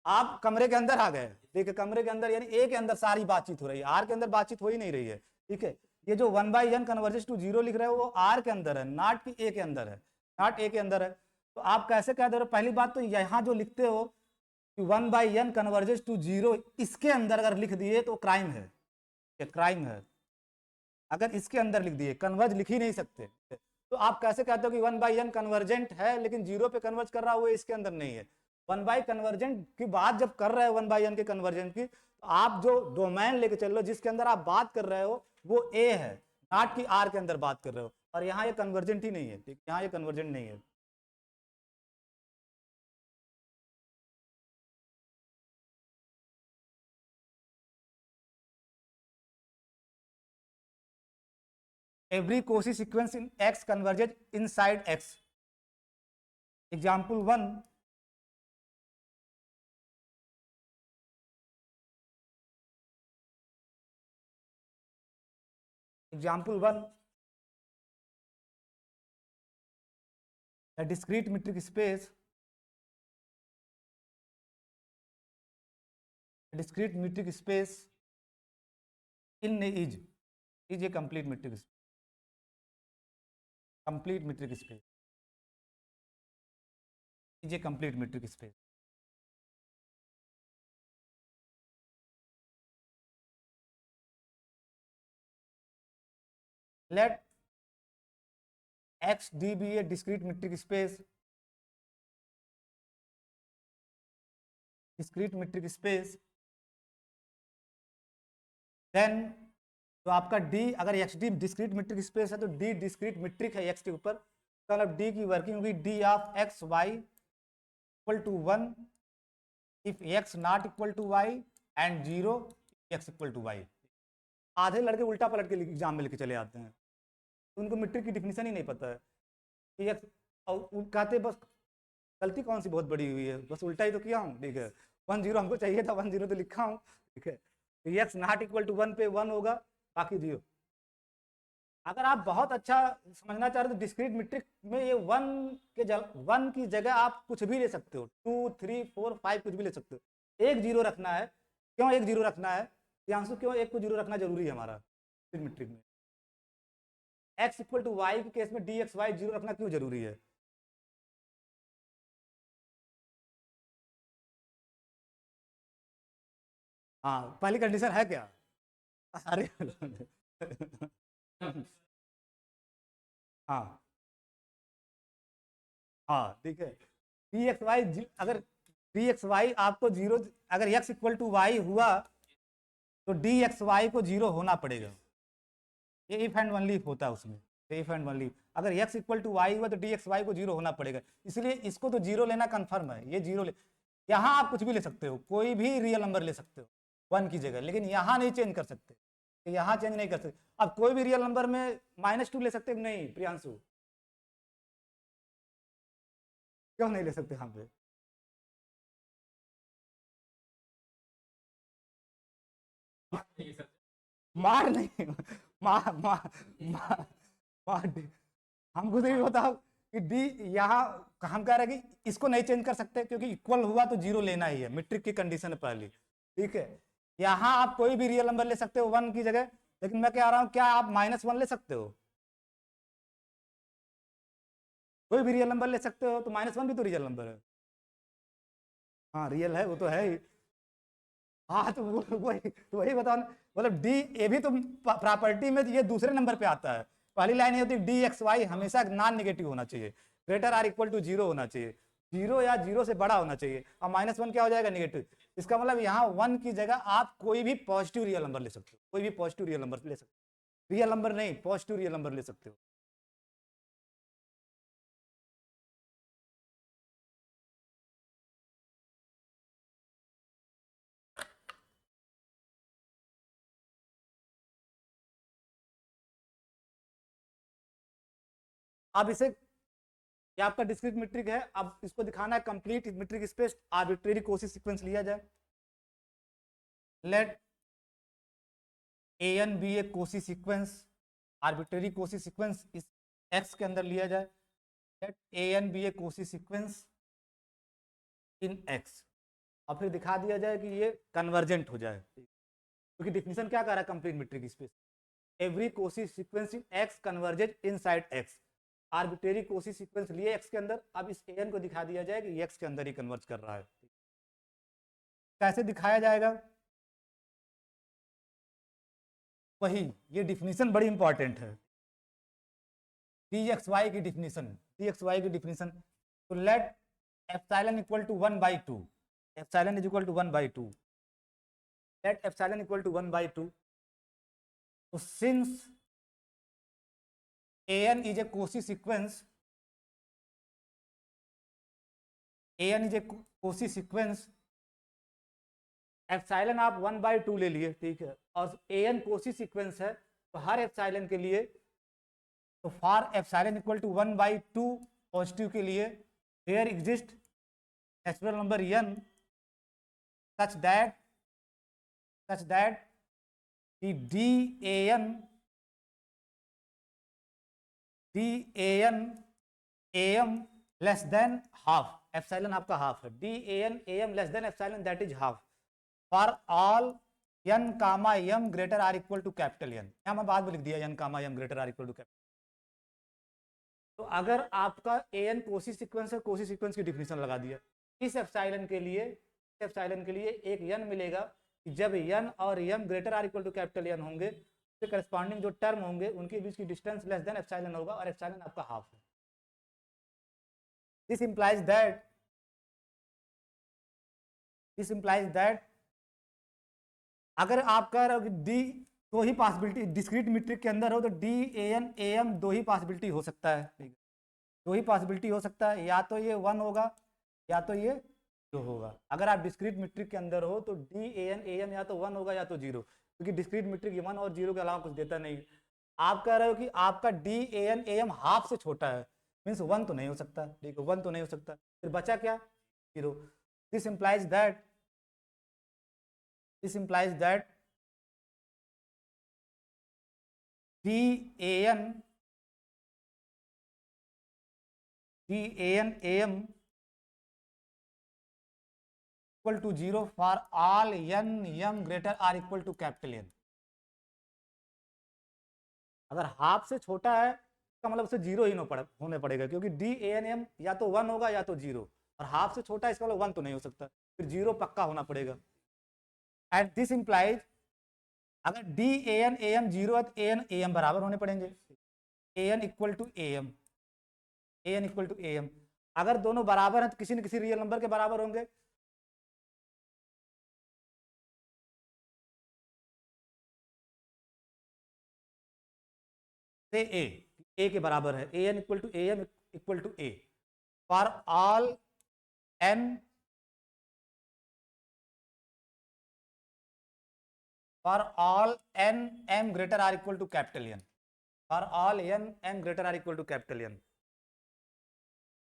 आप कमरे के अंदर आ गए, देखिए कमरे के अंदर, यानी ए के अंदर सारी बातचीत हो रही है, आर के अंदर बातचीत हो ही नहीं रही है, ठीक है। ये जो 1 by n converges to zero लिख रहे हो वो आर के अंदर है, नॉट की ए के अंदर है, नॉट ए के अंदर है। तो आप कैसे कह दे रहे हो, पहली बात तो यहाँ जो लिखते हो कि 1 by n converges to zero, इसके अंदर अगर लिख दिए तो क्राइम है, क्राइम है। अगर इसके अंदर लिख दिए, कन्वर्ज लिख ही नहीं सकते, तो आप कैसे कहते हो कि 1 बाई एन कन्वर्जेंट है लेकिन जीरो पे कन्वर्ज कर रहा है, वो इसके अंदर नहीं है। 1 बाई कन्वर्जेंट की बात जब कर रहे हो 1 बाई एन के कन्वर्जेंट की, तो आप जो डोमेन लेके चल रहे हो जिसके अंदर आप बात कर रहे हो वो ए है, नॉट की आर के अंदर बात कर रहे हो, और यहाँ ये कन्वर्जेंट ही नहीं है, ठीक, यहाँ ये कन्वर्जेंट नहीं है। Every Kosi sequence in x converges inside x. Example 1, example 1, a discrete metric space, a discrete metric space in is a complete metric space, complete metric space is a complete metric space. Let X D be a discrete metric space discrete metric space, then तो आपका D, अगर X D discrete metric space है तो D discrete metric है X के ऊपर, तो मतलब डी की वर्किंग होगी D of X Y equal to 1 if X not equal to Y and 0 X equal to Y. आधे लड़के उल्टा पलट के एग्जाम में लेके चले आते हैं, उनको मीट्रिक की डिफिनीशन ही नहीं पता है कि एक्स, और कहते बस गलती कौन सी बहुत बड़ी हुई है, बस उल्टा ही तो किया हूँ, ठीक है 1 0 हमको चाहिए था, 1 0 तो लिखा हूँ, ठीक है, तो एक्स नॉट इक्वल टू 1 पे 1 होगा, बाकी 0। अगर आप बहुत अच्छा समझना चाह रहे हो तो डिस्क्रीट मीट्रिक में ये 1 की जगह आप कुछ भी ले सकते हो, 2 3 4 5 कुछ भी ले सकते हो, एक 0 रखना है। क्यों एक 0 रखना है प्रियांशु, क्यों एक को 0 रखना जरूरी है हमारा डिस्क्रीट मीट्रिक में? एक्स इक्वल टू वाई के केस में डी एक्स वाई 0 रखना क्यों जरूरी है? हाँ पहली कंडीशन है क्या? अरे हाँ हाँ ठीक है, डी एक्स वाई, अगर डी एक्स वाई आपको 0, अगर एक्स इक्वल टू वाई हुआ तो डी एक्स वाई को 0 होना पड़ेगा, ये इफ एंड वन लीफ होता है उसमें, इफ एंड वन लीफ, अगर एक्स इक्वल टू वाई हुआ तो डी एक्स वाई को 0 होना पड़ेगा, इसलिए इसको तो 0 लेना कन्फर्म है, ये 0 ले। यहाँ आप कुछ भी ले सकते हो, कोई भी रियल नंबर ले सकते हो 1 की जगह, लेकिन यहाँ नहीं चेंज कर सकते, यहाँ चेंज नहीं कर सकते। अब कोई भी रियल नंबर में -2 ले सकते नहीं प्रियांशु? क्यों नहीं ले सकते यहाँ पे? मार नहीं, मार मार मार मार हमको नहीं बताओ कि डी, यहाँ हम कह रहे हैं कि इसको नहीं चेंज कर सकते क्योंकि इक्वल हुआ तो 0 लेना ही है, मीट्रिक की कंडीशन है पहली, ठीक है। यहाँ आप कोई भी रियल नंबर ले सकते हो 1 की जगह, लेकिन मैं कह रहा हूँ क्या आप -1 ले सकते हो? कोई भी रियल नंबर ले सकते हो, तो -1 भी तो रियल नंबर है। हाँ रियल है, वो तो है ही। हाँ तो वही बताओ ना, मतलब डी, ये भी तो प्रॉपर्टी में ये दूसरे नंबर पे आता है, पहली लाइन ये होती है डी एक्स वाई हमेशा नॉन नेगेटिव होना चाहिए, ग्रेटर आर इक्वल टू 0 होना चाहिए, 0 या 0 से बड़ा होना चाहिए, और -1 क्या हो जाएगा नेगेटिव। इसका मतलब यहाँ 1 की जगह आप कोई भी पॉजिटिव रियल नंबर ले सकते हो, कोई भी पॉजिटिव रियल नंबर ले सकते हो, रियल नंबर नहीं पॉजिटिव रियल नंबर ले सकते हो। अब इसे, ये आपका डिस्क्रीट मीट्रिक है, अब इसको दिखाना है complete metric space, arbitrary Cauchy sequence लिया जाए, let an be a Cauchy sequence, arbitrary Cauchy sequence इस x के अंदर लिया जाए, let an be a Cauchy sequence in x, और फिर दिखा दिया जाए कि ये कन्वर्जेंट हो जाए, क्योंकि डिफिनीशन क्या कह रहा है complete metric space, every Kosi sequence in x converges inside x, arbitrary Cauchy sequence लिए x के अंदर, अब इस an को दिखा दिया जाए कि x के अंदर ही कन्वर्ज कर रहा है। कैसे दिखाया जाएगा? वही, ये डिफिनीशन बड़ी इंपॉर्टेंट है, डी एक्स वाई की डिफिनीशन, डी एक्स वाई की डिफिनीशन, तो let epsilon equal to 1/2, epsilon is equal to 1/2, let epsilon equal to 1/2, तो since an is a Cauchy sequence, an is a Cauchy sequence, epsilon आप 1/2 ले लिए, ठीक है, और an Cauchy सीक्वेंस है, तो हर एप्सिलॉन के लिए, तो for epsilon equal to 1/2 positive के लिए there exist natural number n such that the dan am less than half, epsilon आपका हाफ है, dan am less than epsilon that is half for all n comma m greater or equal to capital n, यहाँ मैं बाद में लिख दिया n comma m greater or equal to capital. तो अगर आपका an कोसी सीक्वेंस है, कोसी सीक्वेंस की डिफिनीशन लगा दिया, इस एप्सिलॉन के लिए, एप्सिलॉन के लिए एक n मिलेगा कि जब n और m greater or equal to capital n होंगे, उसके करस्पॉन्डिंग जो टर्म होंगे उनके बीच की डिस्टेंस लेस देन एप्सिलॉन होगा, और एप्सिलॉन आपका हाफ है। This implies that this implies that अगर आप कह रहे हो कि डी दो ही पॉसिबिलिटी डिस्क्रीट मीट्रिक के अंदर हो तो D A N A M दो ही पॉसिबिलिटी हो सकता है, दो ही पॉसिबिलिटी हो सकता है, या तो ये 1 होगा या तो ये 0 होगा। अगर आप डिस्क्रीट मीट्रिक के अंदर हो तो D A N A M या तो 1 होगा या तो 0, क्योंकि डिस्क्रीट मीट्रिक 1 और 0 के अलावा कुछ देता नहीं। आप कह रहे हो कि आपका D A N A M half से छोटा है, मीन्स 1 तो नहीं हो सकता, ठीक है, 1 तो नहीं हो सकता, फिर बचा क्या, 0। This implies that D A N A M equal to 0 for all N M greater or equal to capital N. अगर हाफ से छोटा है इसका मतलब उसे 0 ही होने पड़ेगा, क्योंकि डी ए एन एम या तो 1 होगा या तो 0, और हाफ से छोटा है इसका मतलब 1 तो नहीं हो सकता, फिर 0 पक्का होना पड़ेगा। एंड दिस इंप्लाइज अगर D A N A M 0 है तो ए एन ए एम बराबर होने पड़ेंगे, a N equal to A m, a N equal to A m. अगर दोनों बराबर हैं तो किसी न किसी रियल नंबर के बराबर होंगे, से ए के बराबर है, A N equal to A M equal to A for all N for all N M greater or equal to capital N, for all N M greater or equal to capital N.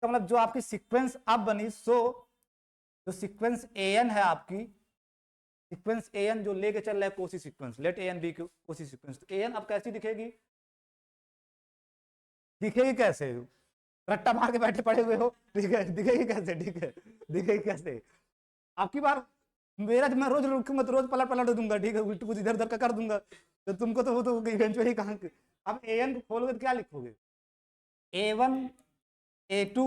तो मतलब जो आपकी sequence अब बनी, सो जो sequence a N है आपकी, sequence a N जो लेके चल रहा है कोसी सीक्वेंस, लेट ए एन बी कोसी सीक्वेंस, तो ए एन अब कैसी दिखेगी, दिखेगी कैसे, रट्टा मार के बैठे पड़े हुए हो, ठीक है, दिखेगी कैसे, ठीक है, दिखेगी कैसे। आपकी बार मेरा जब मैं रोज रुकूंगा तो रोज पलट पलट दूंगा, ठीक है, उल्टी कुछ इधर उधर का कर दूंगा, तो तुमको तो वो तो इवेंचुअली कहाँ। अब ए एन को खोलोगे तो क्या लिखोगे, A one A two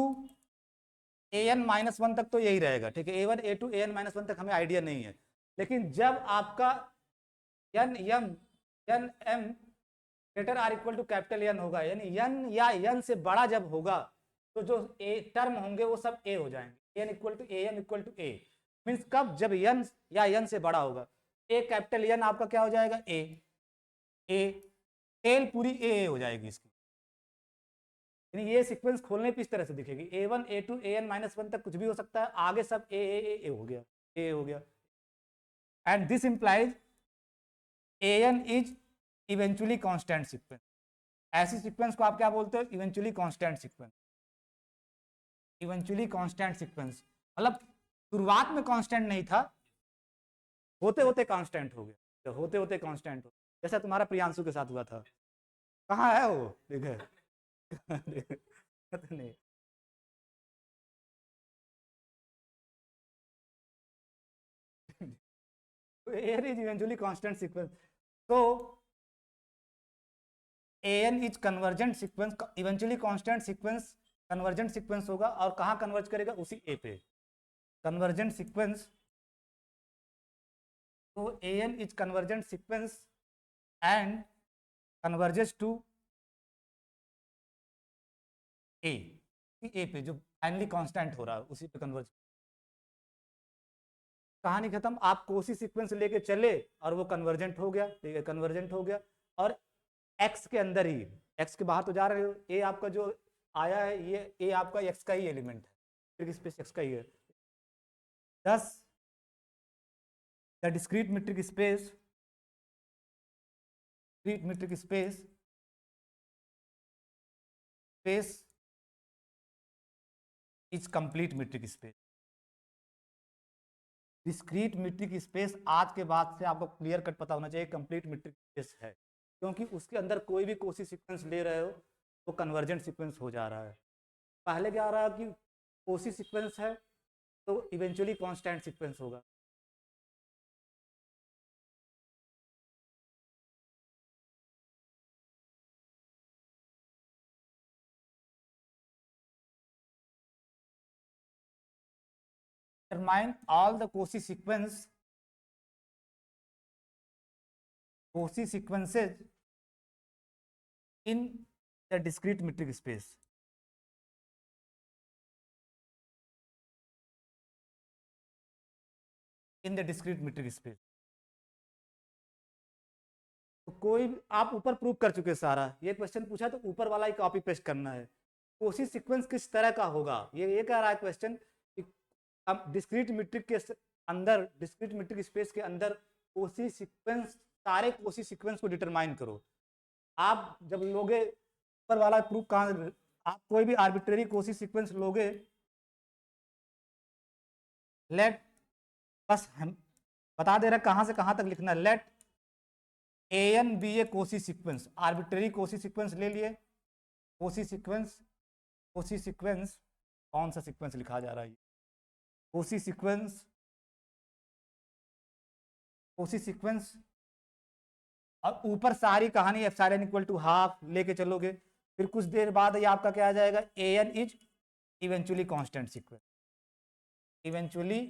A N minus 1 तक तो यही रहेगा, ठीक है, A one A two A N minus 1 तक हमें आइडिया नहीं है। लेकिन जब आपका N M N M greater or equal to capital N होगा, यानी एन या एन से बड़ा जब होगा तो जो ए टर्म होंगे वो सब ए हो जाएंगे, N equal to A M equal to A. Means कब, जब एन या एन से बड़ा होगा, ए कैपिटल एन आपका क्या हो जाएगा, ए टेल पूरी ए हो जाएगी इसकी, यानी ये सीक्वेंस खोलने पे इस तरह से दिखेगी, A one A two A N minus 1 तक कुछ भी हो सकता है, आगे सब ए हो गया, ए हो गया। And this implies A N is eventually constant sequence. ऐसी सीक्वेंस को आप क्या बोलते हो, eventually constant sequence. Eventually constant sequence मतलब शुरुआत में कांस्टेंट नहीं था, होते होते कांस्टेंट हो गया, होते होते कांस्टेंट हो, जैसा तुम्हारा प्रियांशु के साथ हुआ था। कहाँ है वो, देखे नहीं, air is eventually constant sequence. तो an is convergent sequence, eventually constant sequence convergent sequence होगा, और कहाँ कन्वर्ज करेगा, उसी a पे, कन्वर्जेंट सीक्वेंस। तो an is convergent sequence and converges to a, पे जो फाइनली कांस्टेंट हो रहा है उसी पे कन्वर्ज। कहानी खत्म, आप कोसी सीक्वेंस लेके चले और वो कन्वर्जेंट हो गया, ठीक है, कन्वर्जेंट हो गया, और x के अंदर ही, x के बाहर तो जा रहे हो, a आपका जो आया है ये a आपका x का ही एलिमेंट है, मैट्रिक स्पेस x का ही है। thus the discrete metric space is complete metric space। Discrete metric space आज के बाद से आपको क्लियर कट पता होना चाहिए कंप्लीट मीट्रिक स्पेस है, क्योंकि उसके अंदर कोई भी कोसी सीक्वेंस ले रहे हो तो कन्वर्जेंट सीक्वेंस हो जा रहा है। पहले क्या रहा कि कोसी सीक्वेंस है तो इवेंचुअली कांस्टेंट सीक्वेंस होगा, determine all the Cauchy sequences in the discrete metric space। In the discrete metric space. तो कोई आप ऊपर प्रूव कर चुके सारा, ये क्वेश्चन पूछा तो ऊपर वाला ही कॉपी पेस्ट करना है। कोसी सीक्वेंस किस तरह का होगा, ये कह रहा है क्वेश्चन। अब डिस्क्रीट मीट्रिक के अंदर, डिस्क्रीट मीट्रिक स्पेस के अंदर कोसी सीक्वेंस, सारे कोसी सीक्वेंस को डिटरमाइन करो। आप जब लोगे ऊपर वाला प्रूफ कहाँ, आप कोई भी आर्बिट्रेरी कोसी सीक्वेंस लोगे, लेट, बस हम बता दे रहे कहां से कहां तक लिखना है। Let A N be a Cauchy sequence, arbitrary Cauchy sequence ले लिए। कोसी सीक्वेंस, कोसी सीक्वेंस कौन सा सीक्वेंस लिखा जा रहा है, कोसी सीक्वेंस, कोसी सीक्वेंस, और ऊपर सारी कहानी एप्सिलॉन इक्वल टू हाफ लेके चलोगे। फिर कुछ देर बाद ये आपका क्या आ जाएगा, A N is eventually constant sequence, eventually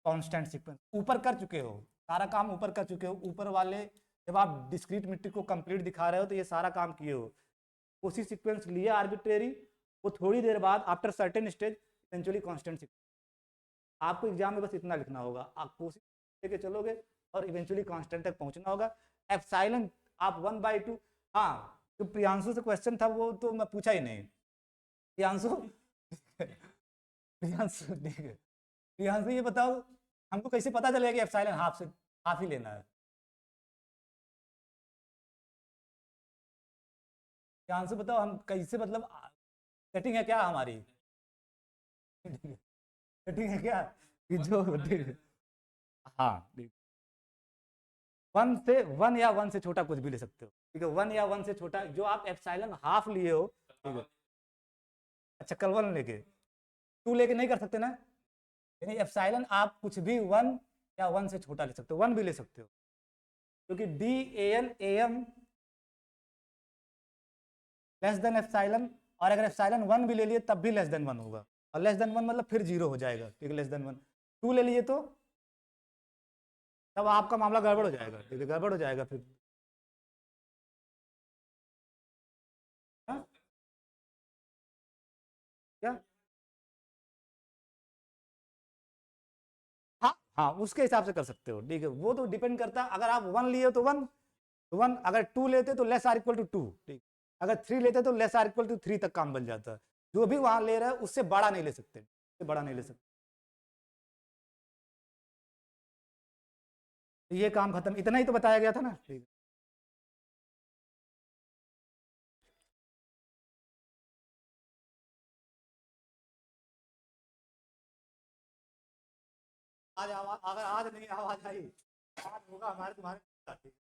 constant sequence. ऊपर कर चुके हो सारा काम, ऊपर कर चुके हो। ऊपर वाले जब आप डिस्क्रीट मीट्रिक को कंप्लीट दिखा रहे हो तो ये सारा काम किए हो। कोसी सीक्वेंस लिया आर्बिट्रेरी, वो थोड़ी देर बाद after certain stage eventually constant sequence. आपको एग्जाम में बस इतना लिखना होगा, आप कोसी लेके चलोगे और इवेंचुअली कांस्टेंट तक पहुंचना होगा। एप्सिलॉन आप 1/2, हाँ जो प्रियांशु से क्वेश्चन था वो तो मैं पूछा ही नहीं। प्रियांशु प्रियांशु ठीक है, प्रियांशु ये बताओ हमको कैसे पता चलेगा कि एप्सिलॉन हाफ से हाफ ही लेना है। प्रियांशु बताओ हम कैसे, मतलब सेटिंग है क्या हमारी, सेटिंग है क्या कि जो ठीक है। हाँ ठीक, वन से, वन या वन से छोटा कुछ भी ले सकते हो, ठीक है। वन या वन से छोटा, जो आप एप्सिलॉन हाफ लिए हो, ठीक है। अच्छा कल वन लेके, टू लेके नहीं कर सकते ना, यानी एप्सिलॉन आप कुछ भी वन या वन से छोटा ले सकते हो, वन भी ले सकते हो, क्योंकि D A N A M less than epsilon. और अगर एप्सिलॉन वन भी ले लिए तब भी लेस देन वन होगा, और लेस देन वन मतलब फिर जीरो हो जाएगा, ठीक है। लेस देन वन, टू ले लिए तो तब आपका मामला गड़बड़ हो जाएगा, ठीक है, गड़बड़ हो जाएगा फिर। हाँ क्या, हाँ हाँ उसके हिसाब से कर सकते हो, ठीक है। वो तो डिपेंड करता है, अगर आप वन लिए हो तो वन, वन, अगर टू लेते तो less or equal to two, ठीक। अगर थ्री लेते तो less or equal to three तक काम बन जाता है। जो भी वहां ले रहा है उससे बड़ा नहीं ले सकते, उससे बड़ा नहीं ले सकते। ये काम खत्म, इतना ही तो बताया गया था ना, ठीक है। आज आवाज, अगर आज नहीं आवाज आई, आज होगा हमारे तुम्हारे साथ, ठीक है।